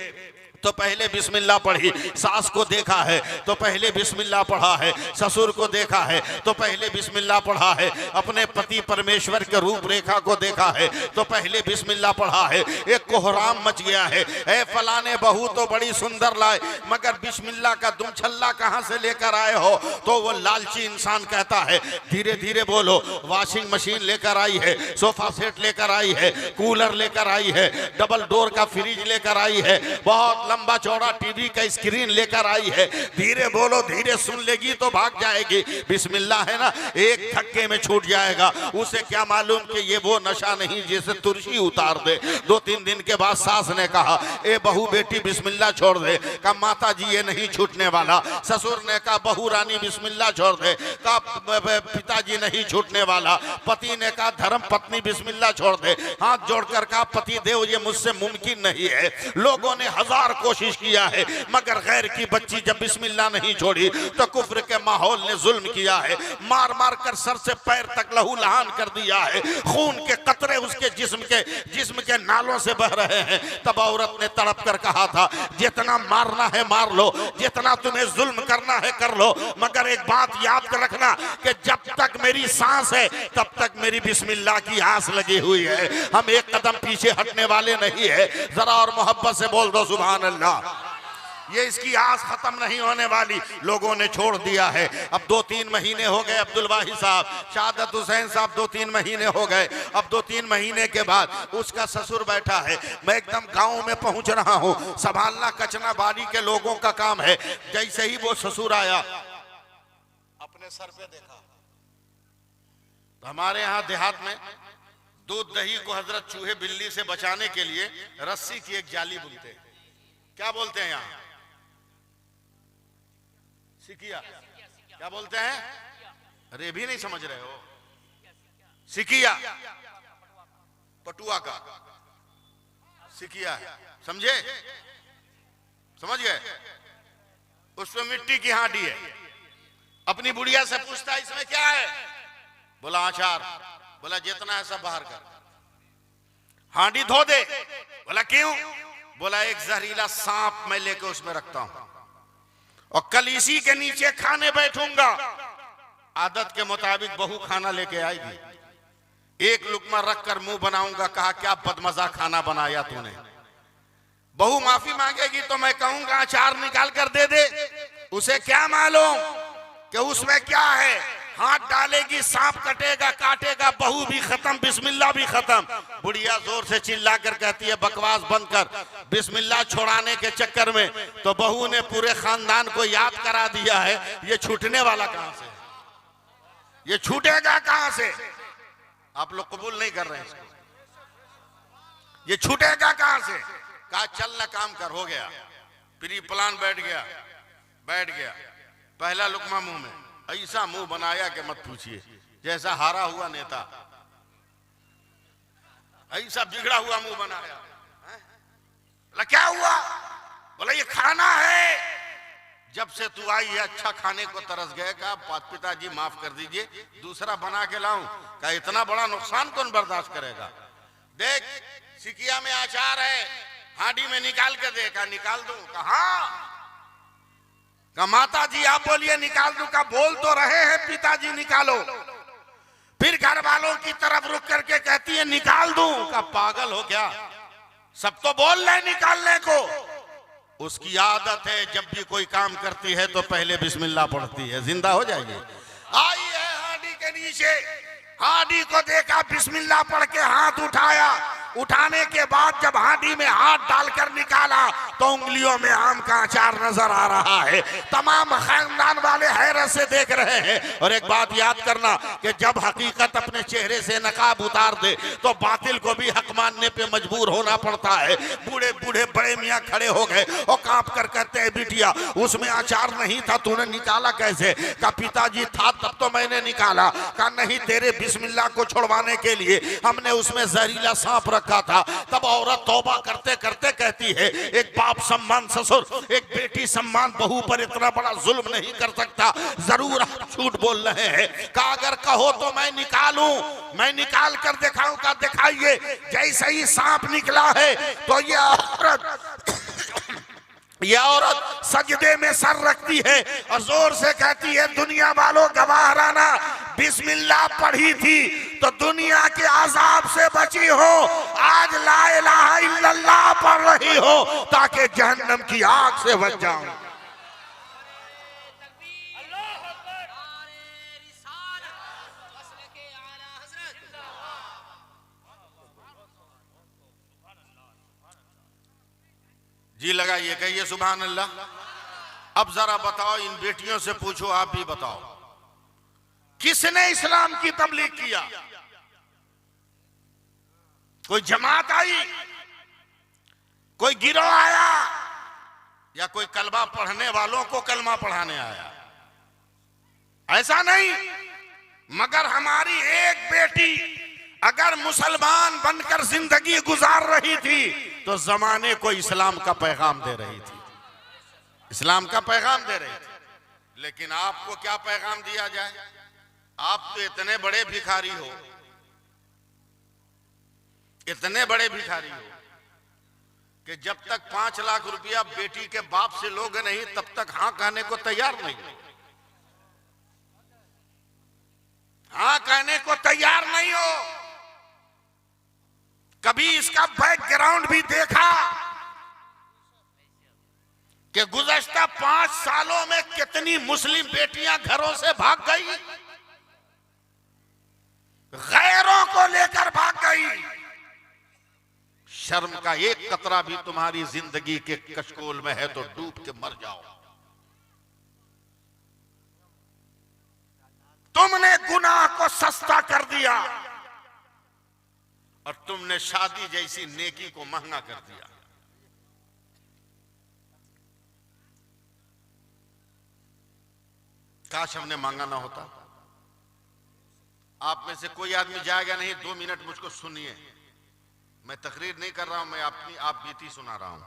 तो पहले बिस्मिल्लाह पढ़ी। सास को देखा है तो पहले बिस्मिल्लाह पढ़ा है, ससुर को देखा है तो पहले बिस्मिल्लाह पढ़ा है, अपने पति परमेश्वर के रूपरेखा को देखा है तो पहले बिस्मिल्लाह पढ़ा है। एक कोहराम मच गया है, ए फलाने बहू तो बड़ी सुंदर लाए मगर बिस्मिल्लाह का दुमछल्ला कहां से लेकर आए हो? तो वो लालची इंसान कहता है धीरे धीरे बोलो, वॉशिंग मशीन लेकर आई है, सोफा सेट लेकर आई है, कूलर लेकर आई है, डबल डोर का फ्रिज लेकर आई है, बहुत लंबा चौड़ा टीवी का स्क्रीन लेकर आई है। धीरे बोलो, धीरे सुन लेगी तो भाग जाएगी। बिस्मिल्लाह है ना, एक धक्के में छूट जाएगा। उसे क्या मालूम कि ये वो नशा नहीं जिसे तुरशी उतार दे। 2-3 दिन के बाद सास ने कहा ए बहू बेटी बिस्मिल्लाह छोड़ दे। कहा माता जी ये नहीं छूटने वाला। ससुर ने कहा बहू रानी बिस्मिल्लाह छोड़ दे। कहा पिताजी नहीं छूटने वाला। पति ने कहा धर्म पत्नी बिस्मिल्लाह छोड़ दे। हाथ जोड़कर कहा पति देव ये मुझसे मुमकिन नहीं है। लोगों ने 1000 कोशिश किया है, मगर गैर की बच्ची जब बिस्मिल्लाह नहीं छोड़ी तो कुफ्र के माहौल ने जुल्म किया है। मार मार कर सर से पैर तक लहू लहान कर दिया है, खून के कतरे उसके जिस्म के नालों से बह रहे हैं। तब औरत ने तड़प कर कहा था, जितना मारना है मार लो, जितना तुम्हें जुल्म करना है कर लो, मगर एक बात याद कर रखना कि जब तक मेरी सांस है तब तक मेरी बिस्मिल्लाह की आस लगी हुई है। हम एक कदम पीछे हटने वाले नहीं है। जरा और मोहब्बत से बोल दो सुभान अल्लाह। ये इसकी आस खत्म नहीं होने वाली। लोगों ने छोड़ दिया है। अब 2-3 महीने हो गए अब्दुल वाहिद साहब, शहादत हुसैन साहब 2-3 महीने हो गए। अब 2-3 महीने के बाद उसका ससुर बैठा है। मैं एकदम गांव में पहुंच रहा हूं। संभालना कचना बाड़ी के लोगों का काम है। जैसे ही वो ससुर आया, अपने सर पे देखा। तो हमारे यहाँ देहात में दूध दही को हजरत चूहे बिल्ली से बचाने के लिए रस्सी की एक जाली बुनते हैं। क्या बोलते हैं यहाँ? सिकिया। क्या बोलते हैं? अरे भी नहीं समझ रहे हो? सिकिया पटुआ का सिकिया है, समझे? समझ गए? उसमें मिट्टी की हांडी है। अपनी बुढ़िया से पूछता है इसमें क्या है? बोला अचार। बोला जितना है सब बाहर कर। हांडी धो दे। बोला क्यों? बोला एक जहरीला सांप मैं लेके उसमें रखता हूं और कल इसी के नीचे खाने बैठूंगा। आदत के मुताबिक बहू खाना लेके आएगी। एक लुकमा रखकर मुंह बनाऊंगा। कहा क्या बदमजा खाना बनाया तूने। बहू माफी मांगेगी तो मैं कहूंगा अचार निकाल कर दे दे। उसे क्या मालूम कि उसमें क्या है। हाथ डालेगी सांप कटेगा काटेगा, बहू भी खत्म बिस्मिल्लाह भी खत्म। बुढ़िया जोर से चिल्ला कर कहती है बकवास बंद कर। बिस्मिल्लाह छोड़ाने के चक्कर में तो बहू ने पूरे खानदान को याद करा दिया है। ये छूटने वाला कहां से? ये छूटेगा कहां से? आप लोग कबूल नहीं कर रहे हैं इसको। ये छूटेगा कहां से? कहा चल ना काम कर। हो गया प्री प्लान। बैठ गया पहला लुकमा मुंह में। ऐसा मुंह बनाया कि मत पूछिए, जैसा हारा हुआ नेता। ऐसा बिगड़ा हुआ मुंह बनाया। बोला क्या हुआ? बोला ये खाना है। जब से तू आई है अच्छा खाने को तरस गए। कहा पिताजी माफ कर दीजिए, दूसरा बना के लाऊं? कहा इतना बड़ा नुकसान कौन बर्दाश्त करेगा। देख सिकिया में अचार है, हांडी में निकाल के दे। कहा निकाल दूं? कहा माता जी आप बोलिए निकाल दूं? का बोल तो रहे हैं पिताजी निकालो। फिर घर वालों की तरफ रुक करके कहती है निकाल दूं? का पागल हो क्या? सब तो बोल रहे निकालने को। उसकी आदत है जब भी कोई काम करती है तो पहले बिस्मिल्लाह पढ़ती है। जिंदा हो जाएगी। आई है हांडी के नीचे, हांडी को देखा, बिस्मिल्लाह पढ़ के हाथ उठाया। उठाने के बाद जब हांडी में हाथ डालकर निकाला तो उंगलियों में आम का अचार नजर आ रहा है। तमाम खानदान वाले हैरत से देख रहे हैं। और एक बात याद करना कि जब हकीकत अपने चेहरे से नकाब उतार दे तो बातिल को भी हक मानने पे मजबूर होना पड़ता है। बूढ़े बूढ़े बड़े मियाँ खड़े हो गए और कांप कर कहते हैं बिटिया उसमें अचार नहीं था, तूने निकाला कैसे? का पिताजी था तब तो मैंने निकाला। का नहीं, तेरे बिस्मिल्लाह को छुड़वाने के लिए हमने उसमें जहरीला सांप रखा था। तब औरत तौबा करते करते कहती है एक बाप सम्मान ससुर, एक बेटी सम्मान बहू पर इतना बड़ा जुल्म नहीं कर सकता। जरूर आप झूठ बोल रहे हैं। का अगर कहो तो मैं निकालूं, मैं निकाल कर दिखाऊं? का दिखाइए। जैसे ही सांप निकला है तो यह औरत सजदे में सर रखती है और जोर से कहती है दुनिया वालों गवाह रहना, बिस्मिल्लाह पढ़ी थी तो दुनिया के अजाब से बची हो। आज ला इलाहा इल्लल्लाह पढ़ रही हो ताकि जहन्नम की आग से बच जाऊं। जी लगाइए, कहिए सुभान अल्लाह। अब जरा बताओ, इन बेटियों से पूछो, आप भी बताओ किसने इस्लाम की तबलीग किया? कोई जमात आई, कोई गिरोह आया, या कोई कलमा पढ़ने वालों को कलमा पढ़ाने आया? ऐसा नहीं। मगर हमारी एक बेटी अगर मुसलमान बनकर जिंदगी गुजार रही थी तो जमाने को इस्लाम का पैगाम दे रही थी, इस्लाम का पैगाम दे रही थी। लेकिन आपको क्या पैगाम दिया जाए? आप तो इतने बड़े भिखारी हो, इतने बड़े भिखारी हो कि जब तक 5 लाख रुपया बेटी के बाप से लोगे नहीं तब तक हाँ कहने को तैयार नहीं, हाँ कहने को तैयार नहीं हो। कभी इसका बैकग्राउंड भी देखा कि गुज़श्ता 5 सालों में कितनी मुस्लिम बेटियां घरों से भाग गई, गैरों को लेकर भाग गई। शर्म का एक कतरा भी तुम्हारी जिंदगी के कशकोल में है तो डूब के मर जाओ। तुमने गुनाह को सस्ता कर दिया और तुमने शादी जैसी नेकी को महंगा कर दिया। काश हमने मांगा ना होता। आप में से कोई आदमी जाएगा नहीं। 2 मिनट मुझको सुनिए, मैं तकरीर नहीं कर रहा हूं, मैं अपनी आप बीती सुना रहा हूं।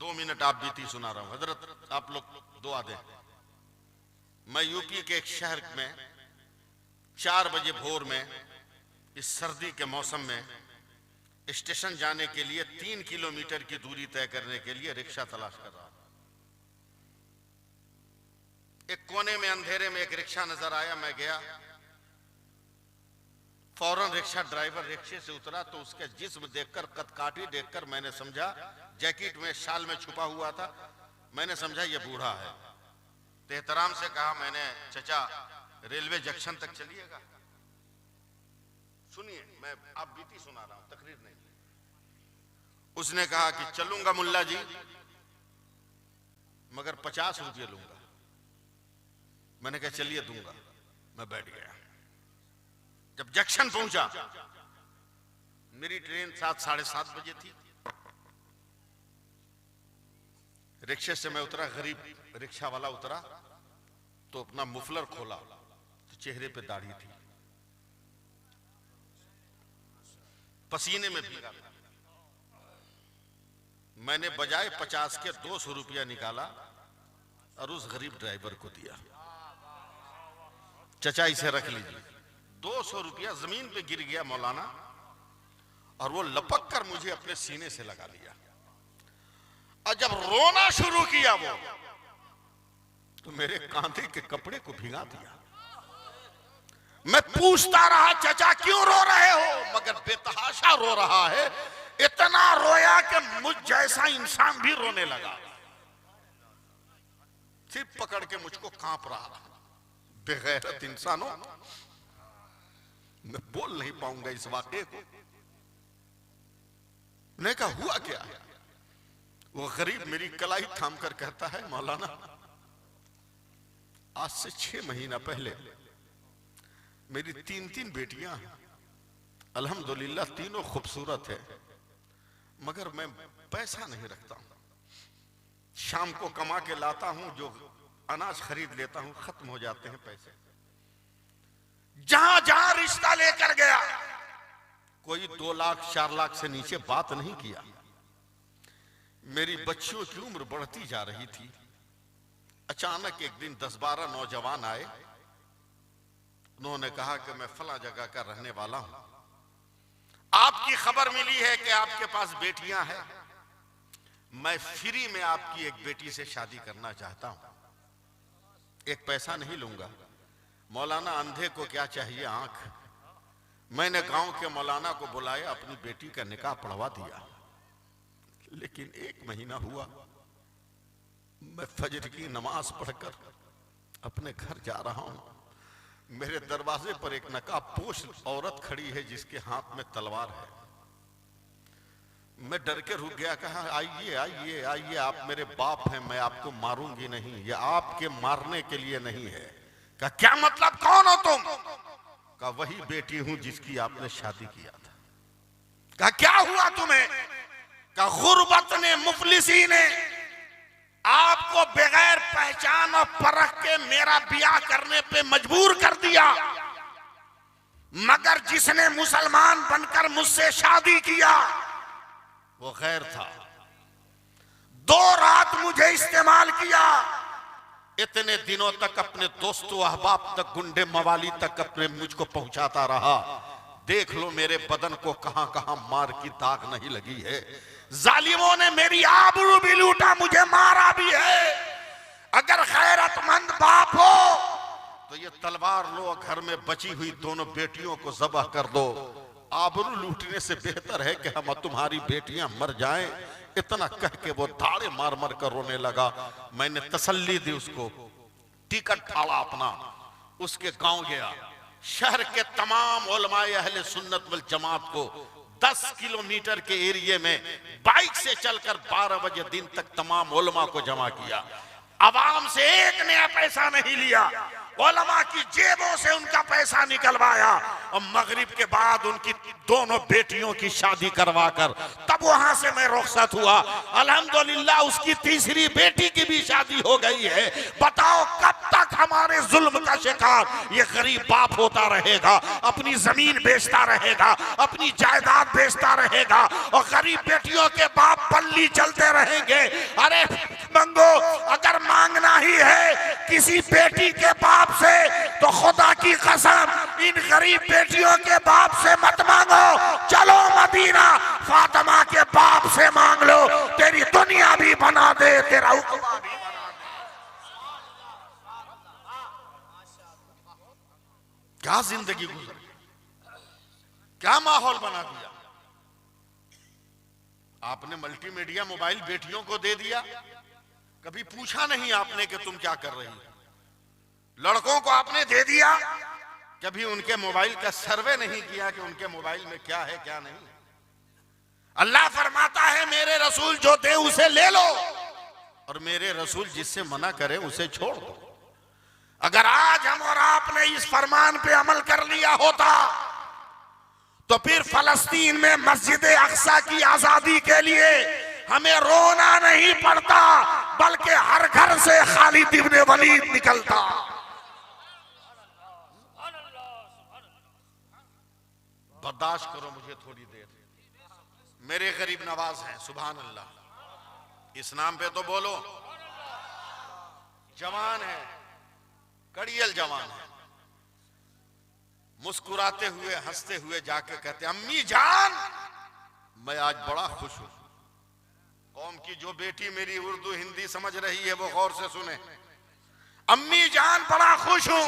2 मिनट आप बीती सुना रहा हूं। हजरत आप लोग दुआ दें। मैं यूपी के एक शहर में 4 बजे भोर में इस सर्दी के मौसम में स्टेशन जाने के लिए 3 किलोमीटर की दूरी तय करने के लिए रिक्शा तलाश कर रहा था। एक कोने में अंधेरे में एक रिक्शा नजर आया। मैं गया, फौरन रिक्शा ड्राइवर रिक्शे से उतरा तो उसके जिस्म देखकर, कदकाठी देखकर मैंने समझा, जैकेट में शाल में छुपा हुआ था, मैंने समझा ये बूढ़ा है। तो एहतराम से कहा मैंने, चचा रेलवे जंक्शन तक चलिएगा। सुनिए, मैं आप बीती सुना रहा हूं, तकरीर नहीं। उसने कहा कि चलूंगा मुल्ला जी, मगर 50 रुपये लूंगा। मैंने कहा चलिए दूंगा। मैं बैठ गया। जब जंक्शन पहुंचा, मेरी ट्रेन 7, 7:30 बजे थी। रिक्शे से मैं उतरा, गरीब रिक्शा वाला उतरा तो अपना मुफलर खोला तो चेहरे पे दाढ़ी थी, पसीने में भीगा था। मैंने बजाय 50 के 200 रुपया निकाला और उस गरीब ड्राइवर को दिया। चचा इसे रख लीजिए। 200 रुपया जमीन पे गिर गया मौलाना, और वो लपक कर मुझे अपने सीने से लगा लिया। और जब रोना शुरू किया वो, तो मेरे कांधे के कपड़े को भिगा दिया। मैं पूछता रहा, चचा क्यों रो रहे हो? मगर बेतहाशा रो रहा है। इतना रोया कि मुझ जैसा इंसान भी रोने लगा। सिर्फ पकड़ के मुझको कांप रहा। बेगैरत इंसानों, मैं बोल नहीं पाऊंगा इस वाक़े को। मैंने कहा हुआ क्या? वो गरीब मेरी कलाई थाम कर कहता है, मौलाना आज से 6 महीना पहले मेरी 3 बेटियां हैं। अल्हम्दुलिल्लाह तीनों खूबसूरत है, मगर मैं पैसा नहीं रखता हूं। शाम को कमा के लाता हूं, जो अनाज खरीद लेता हूं, खत्म हो जाते हैं पैसे। जहां जहां रिश्ता लेकर गया, कोई 2 लाख 4 लाख से नीचे बात नहीं किया। मेरी बच्चियों की उम्र बढ़ती जा रही थी। अचानक एक दिन 10-12 नौजवान आए। उन्होंने कहा कि मैं फला जगह का रहने वाला हूं, आपकी खबर मिली है कि आपके पास बेटियां हैं, मैं फ्री में आपकी एक बेटी से शादी करना चाहता हूं, एक पैसा नहीं लूंगा। मौलाना अंधे को क्या चाहिए आंख। मैंने गांव के मौलाना को बुलाया, अपनी बेटी का निकाह पढ़वा दिया। लेकिन 1 महीना हुआ, मैं फजर की नमाज पढ़कर अपने घर जा रहा हूं। मेरे दरवाजे पर एक नकाबपोश औरत खड़ी है जिसके हाथ में तलवार है। मैं डर के रुक गया। कहा आइए आइए आइए, आप मेरे बाप हैं, मैं आपको मारूंगी नहीं, ये आपके मारने के लिए नहीं है। कहा क्या मतलब, कौन हो तुम? कहा वही बेटी हूं जिसकी आपने शादी किया था। कहा क्या हुआ तुम्हें? कहा गुर्बत ने, मुफलिसी ने आपको बगैर पहचान और परख के मेरा ब्याह करने पे मजबूर कर दिया। मगर जिसने मुसलमान बनकर मुझसे शादी किया वो गैर था। 2 रात मुझे इस्तेमाल किया, इतने दिनों तक अपने दोस्तों अहबाब तक, गुंडे मवाली तक अपने मुझको पहुंचाता रहा। देख लो मेरे बदन को कहां कहां मार की दाग नहीं लगी है। जालिमों ने मेरी आबरू भी लूटा, मुझे मारा भी है। अगर गैरतमंद बाप हो तो ये तलवार लो, घर में बची हुई दोनों बेटियों को ज़बह कर दो। आबरू लूटने से बेहतर है कि हम तुम्हारी बेटियां मर जाएं। इतना कह के वो धाड़े मार मार कर रोने लगा। मैंने तसल्ली दी उसको, टिकट फाड़ा अपना, उसके गांव गया। शहर के तमाम उलमाए अहले सुन्नत वल जमात को 10 किलोमीटर के एरिया में बाइक से चलकर 12 बजे दिन तक तमाम उलमा को जमा किया। अवाम से एक नया पैसा नहीं लिया, उलमा की जेबों से उनका पैसा निकलवाया और मगरिब के बाद उनकी दोनों बेटियों की शादी करवाकर तब वहां से मैं रुखसत हुआ। अल्हम्दुलिल्लाह उसकी तीसरी बेटी की भी शादी हो गई है। बताओ कब तक हमारे जुल्म का शिकार ये गरीब बाप होता रहेगा, अपनी जमीन बेचता रहेगा, अपनी जायदाद बेचता रहेगा और गरीब बेटियों के बाप पल्ली चलते रहेंगे। अरे मंगो, अगर मांगना ही है किसी बेटी के बाप से तो खुदा की कसम इन गरीब बेटियों के बाप से मत मांगो। चलो मदीना फातिमा के बाप से मांग लो, तेरी दुनिया भी बना दे, तेरा उकबा भी बना दे। क्या जिंदगी गुजरी, क्या माहौल बना दिया। आपने मल्टीमीडिया मोबाइल बेटियों को दे दिया, कभी पूछा नहीं आपने कि तुम क्या कर रही हो। लड़कों को आपने दे दिया, कभी उनके मोबाइल का सर्वे नहीं किया कि उनके मोबाइल में क्या है क्या नहीं। अल्लाह फरमाता है मेरे रसूल जो दे उसे ले लो और मेरे रसूल जिससे मना करे उसे छोड़ दो। अगर आज हम और आपने इस फरमान पे अमल कर लिया होता तो फिर फलस्तीन में मस्जिद अक्सा की आजादी के लिए हमें रोना नहीं पड़ता, बल्कि हर घर से खालिद इब्ने वलीद निकलता। बर्दाश्त करो मुझे थोड़ी देर, मेरे गरीब नवाज हैं, सुभान अल्लाह। इस नाम पे तो बोलो। जवान है, कड़ियल जवान है, मुस्कुराते हुए हंसते हुए जाके कहते अम्मी जान मैं आज बड़ा खुश हूं। कौम की जो बेटी मेरी उर्दू हिंदी समझ रही है वो गौर से सुने। अम्मी जान बड़ा खुश हूं।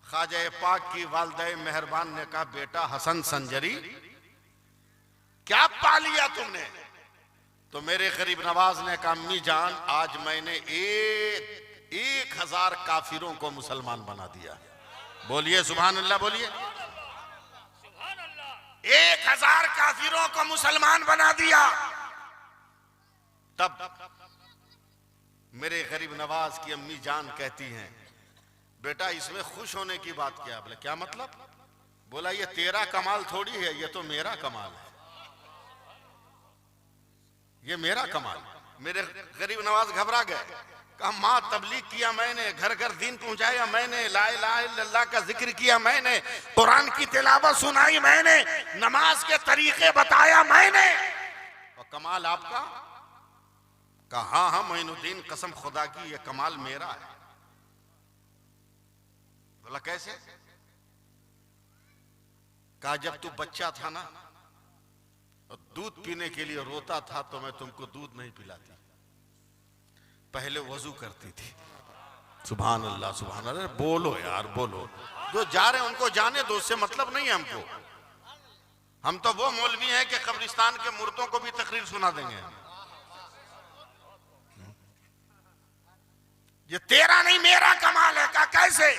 ख्वाजा पाक की वालिदा मेहरबान ने कहा बेटा हसन संजरी क्या पा लिया तुमने। तो मेरे गरीब नवाज ने कहा अम्मी जान आज मैंने 1000 काफिरों को मुसलमान बना दिया। बोलिए सुभान अल्लाह, बोलिए 1000 काफिरों को मुसलमान बना दिया। तब मेरे गरीब नवाज की अम्मी जान कहती हैं बेटा इसमें खुश होने की बात क्या। बोले क्या मतलब। बोला ये तेरा कमाल थोड़ी है, ये तो मेरा कमाल है, ये मेरा कमाल। मेरे गरीब नवाज घबरा गए, कहा माँ तबलीग किया मैंने, घर घर दीन पहुंचाया मैंने, ला इलाहा इल्लल्लाह का जिक्र किया मैंने, कुरान की तिलावत सुनाई मैंने, नमाज के तरीके बताया मैंने, और कमाल आपका। कहा हाँ मोइनुद्दीन कसम खुदा की ये कमाल मेरा है। बोला कैसे। कहा जब तू बच्चा था ना और दूध पीने के लिए रोता था तो मैं तुमको दूध नहीं पिलाती, पहले वजू करती थी। सुभान अल्लाह सुभान अल्लाह। बोलो यार बोलो, जो जा रहे हैं उनको जाने दो, उससे मतलब नहीं है हमको। हम तो वो मौलवी हैं कि कब्रिस्तान के मुर्दों को भी तकरीर सुना देंगे। ये तेरा नहीं मेरा कमाल है। का कैसे।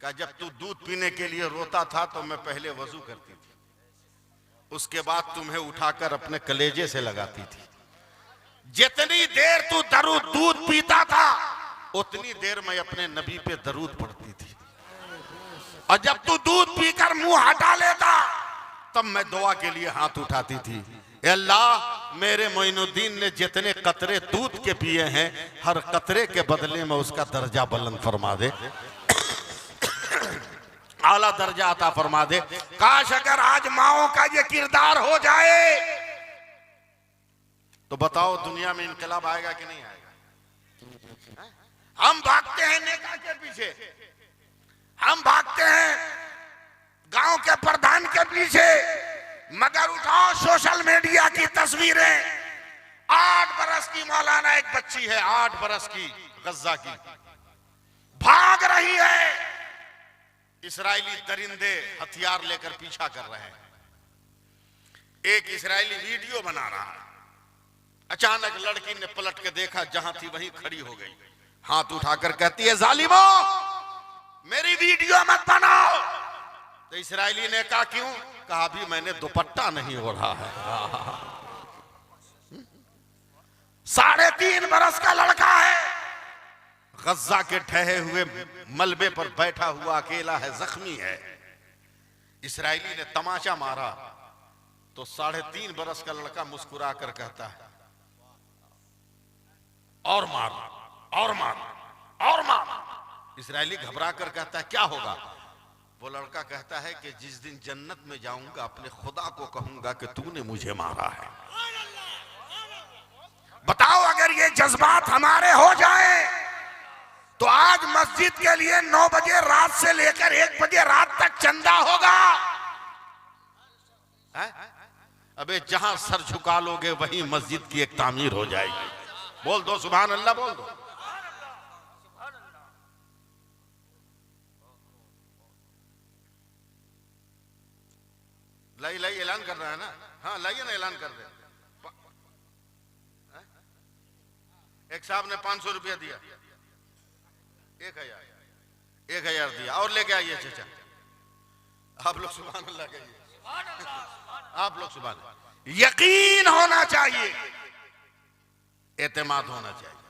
का जब तू दूध पीने के लिए रोता था तो मैं पहले वजू करती थी, उसके बाद तुम्हें उठाकर अपने कलेजे से लगाती थी। जितनी देर तू दरूद दूध पीता था उतनी देर मैं अपने नबी पे दरूद पढ़ती थी, और जब तू दूध पीकर मुंह हटा लेता तब मैं दुआ के लिए हाथ उठाती थी। अल्लाह मेरे मोइनुद्दीन ने जितने कतरे दूध के पिए हैं हर कतरे के बदले में उसका दर्जा बुलंद फरमा दे। आला दर्जा अता फरमा दे। काश अगर आज माओ का ये किरदार हो जाए तो बताओ दुनिया में इनकलाब आएगा कि नहीं आएगा? हम भागते हैं नेता के पीछे, हम भागते हैं गांव के प्रधान के पीछे, मगर उठाओ सोशल मीडिया की तस्वीरें। 8 बरस की मौलाना एक बच्ची है, 8 बरस की, गज्जा की, भाग रही है, इस्राएली दरिंदे हथियार लेकर पीछा कर रहे हैं। एक इस्राएली वीडियो बना रहा है, अचानक लड़की ने पलट के देखा, जहां थी वहीं खड़ी हो गई, हाथ उठाकर कहती है जालिमो मेरी वीडियो मत बनाओ। तो इस्राएली ने कहा क्यों? कहा अभी मैंने दुपट्टा नहीं ओढ़ा है। 3.5 बरस का लड़का है, गज्जा के ढहे हुए मलबे पर बैठा हुआ अकेला है, जख्मी है। इस्राएली ने तमाचा मारा तो 3.5 बरस का लड़का मुस्कुरा कर कहता है और मार और मार और मार। इस्राएली घबरा कर कहता है क्या होगा? वो लड़का कहता है कि जिस दिन जन्नत में जाऊंगा अपने खुदा को कहूंगा कि तूने मुझे मारा है। बताओ अगर ये जज्बात हमारे हो जाए तो आज मस्जिद के लिए 9 बजे रात से लेकर 1 बजे रात तक चंदा होगा। अबे जहां सर झुका लोगे वहीं मस्जिद की एक तामीर हो जाएगी। बोल दो सुभान अल्लाह, बोल दो। लाई लाई ऐलान कर रहा है ना? हाँ लाइए ना, ऐलान कर दे। एक साहब ने 500 रुपया दिया, 1000 दिया, और लेके आइए चाचा। आप लोग सुभान अल्लाह कहिए, आप लोग सुभान। यकीन होना चाहिए, एतमाद होना चाहिए,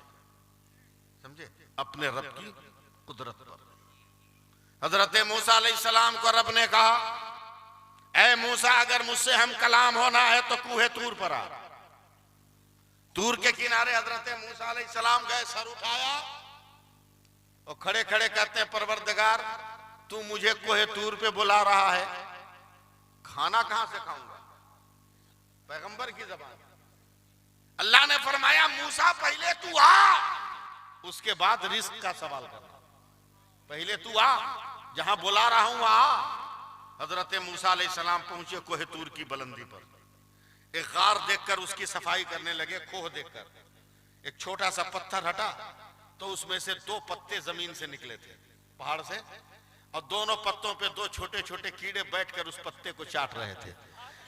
समझे, अपने रब की कुदरत पर। हजरत मूसा अलैहिस्सलाम को रब ने कहा ऐ मूसा अगर मुझसे हम कलाम होना है तो कूहे तूर पर आ। तूर के किनारे हजरत मूसा अलैहिस्सलाम गए, सर उठाया और खड़े खड़े कहते हैं परवरदिगार तू मुझे कोहे तूर पे बुला रहा है, खाना कहां से खाऊंगा? पैगंबर की जबान। अल्लाह ने फरमाया मूसा पहले तू आ, उसके बाद रिस्क का सवाल करना। पहले तू आ, जहां बुला रहा हूं आ। हजरत मूसा अलैहिस्सलाम पहुंचे कोहे तूर की बुलंदी पर। एक गार देखकर उसकी सफाई करने लगे। खोह देखकर एक छोटा सा पत्थर हटा तो उसमें से 2 पत्ते जमीन से निकले थे पहाड़ से, और दोनों पत्तों पे 2 छोटे छोटे कीड़े बैठकर उस पत्ते को चाट रहे थे।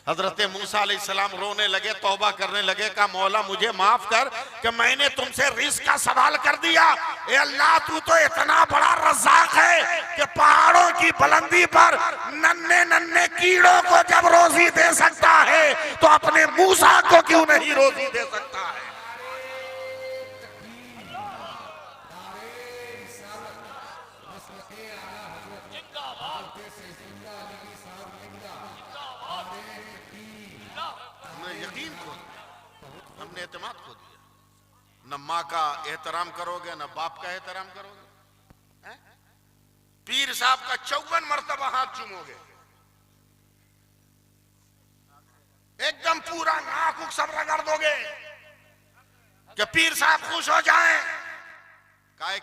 हजरत मूसा अलैहिस्सलाम रोने लगे, तौबा करने लगे, कहा मौला मुझे माफ कर कि मैंने तुमसे रिस्क का सवाल कर दिया। ए अल्लाह तू तो इतना बड़ा रज़्ज़ाक़ है कि पहाड़ों की बुलंदी पर नन्हे नन्हे कीड़ों को जब रोजी दे सकता है तो अपने मूसा को क्यों नहीं रोजी दे सकता है? यकीन खो, हमने एतमाद खो दिया। न माँ का एहतराम करोगे, न बाप का एहतराम करोगे। पीर साहब का 54 मरतबा हाथ चूमोगे, एकदम पूरा नाक उक सब रगड़ दोगे कि पीर साहब खुश हो जाएं। काहे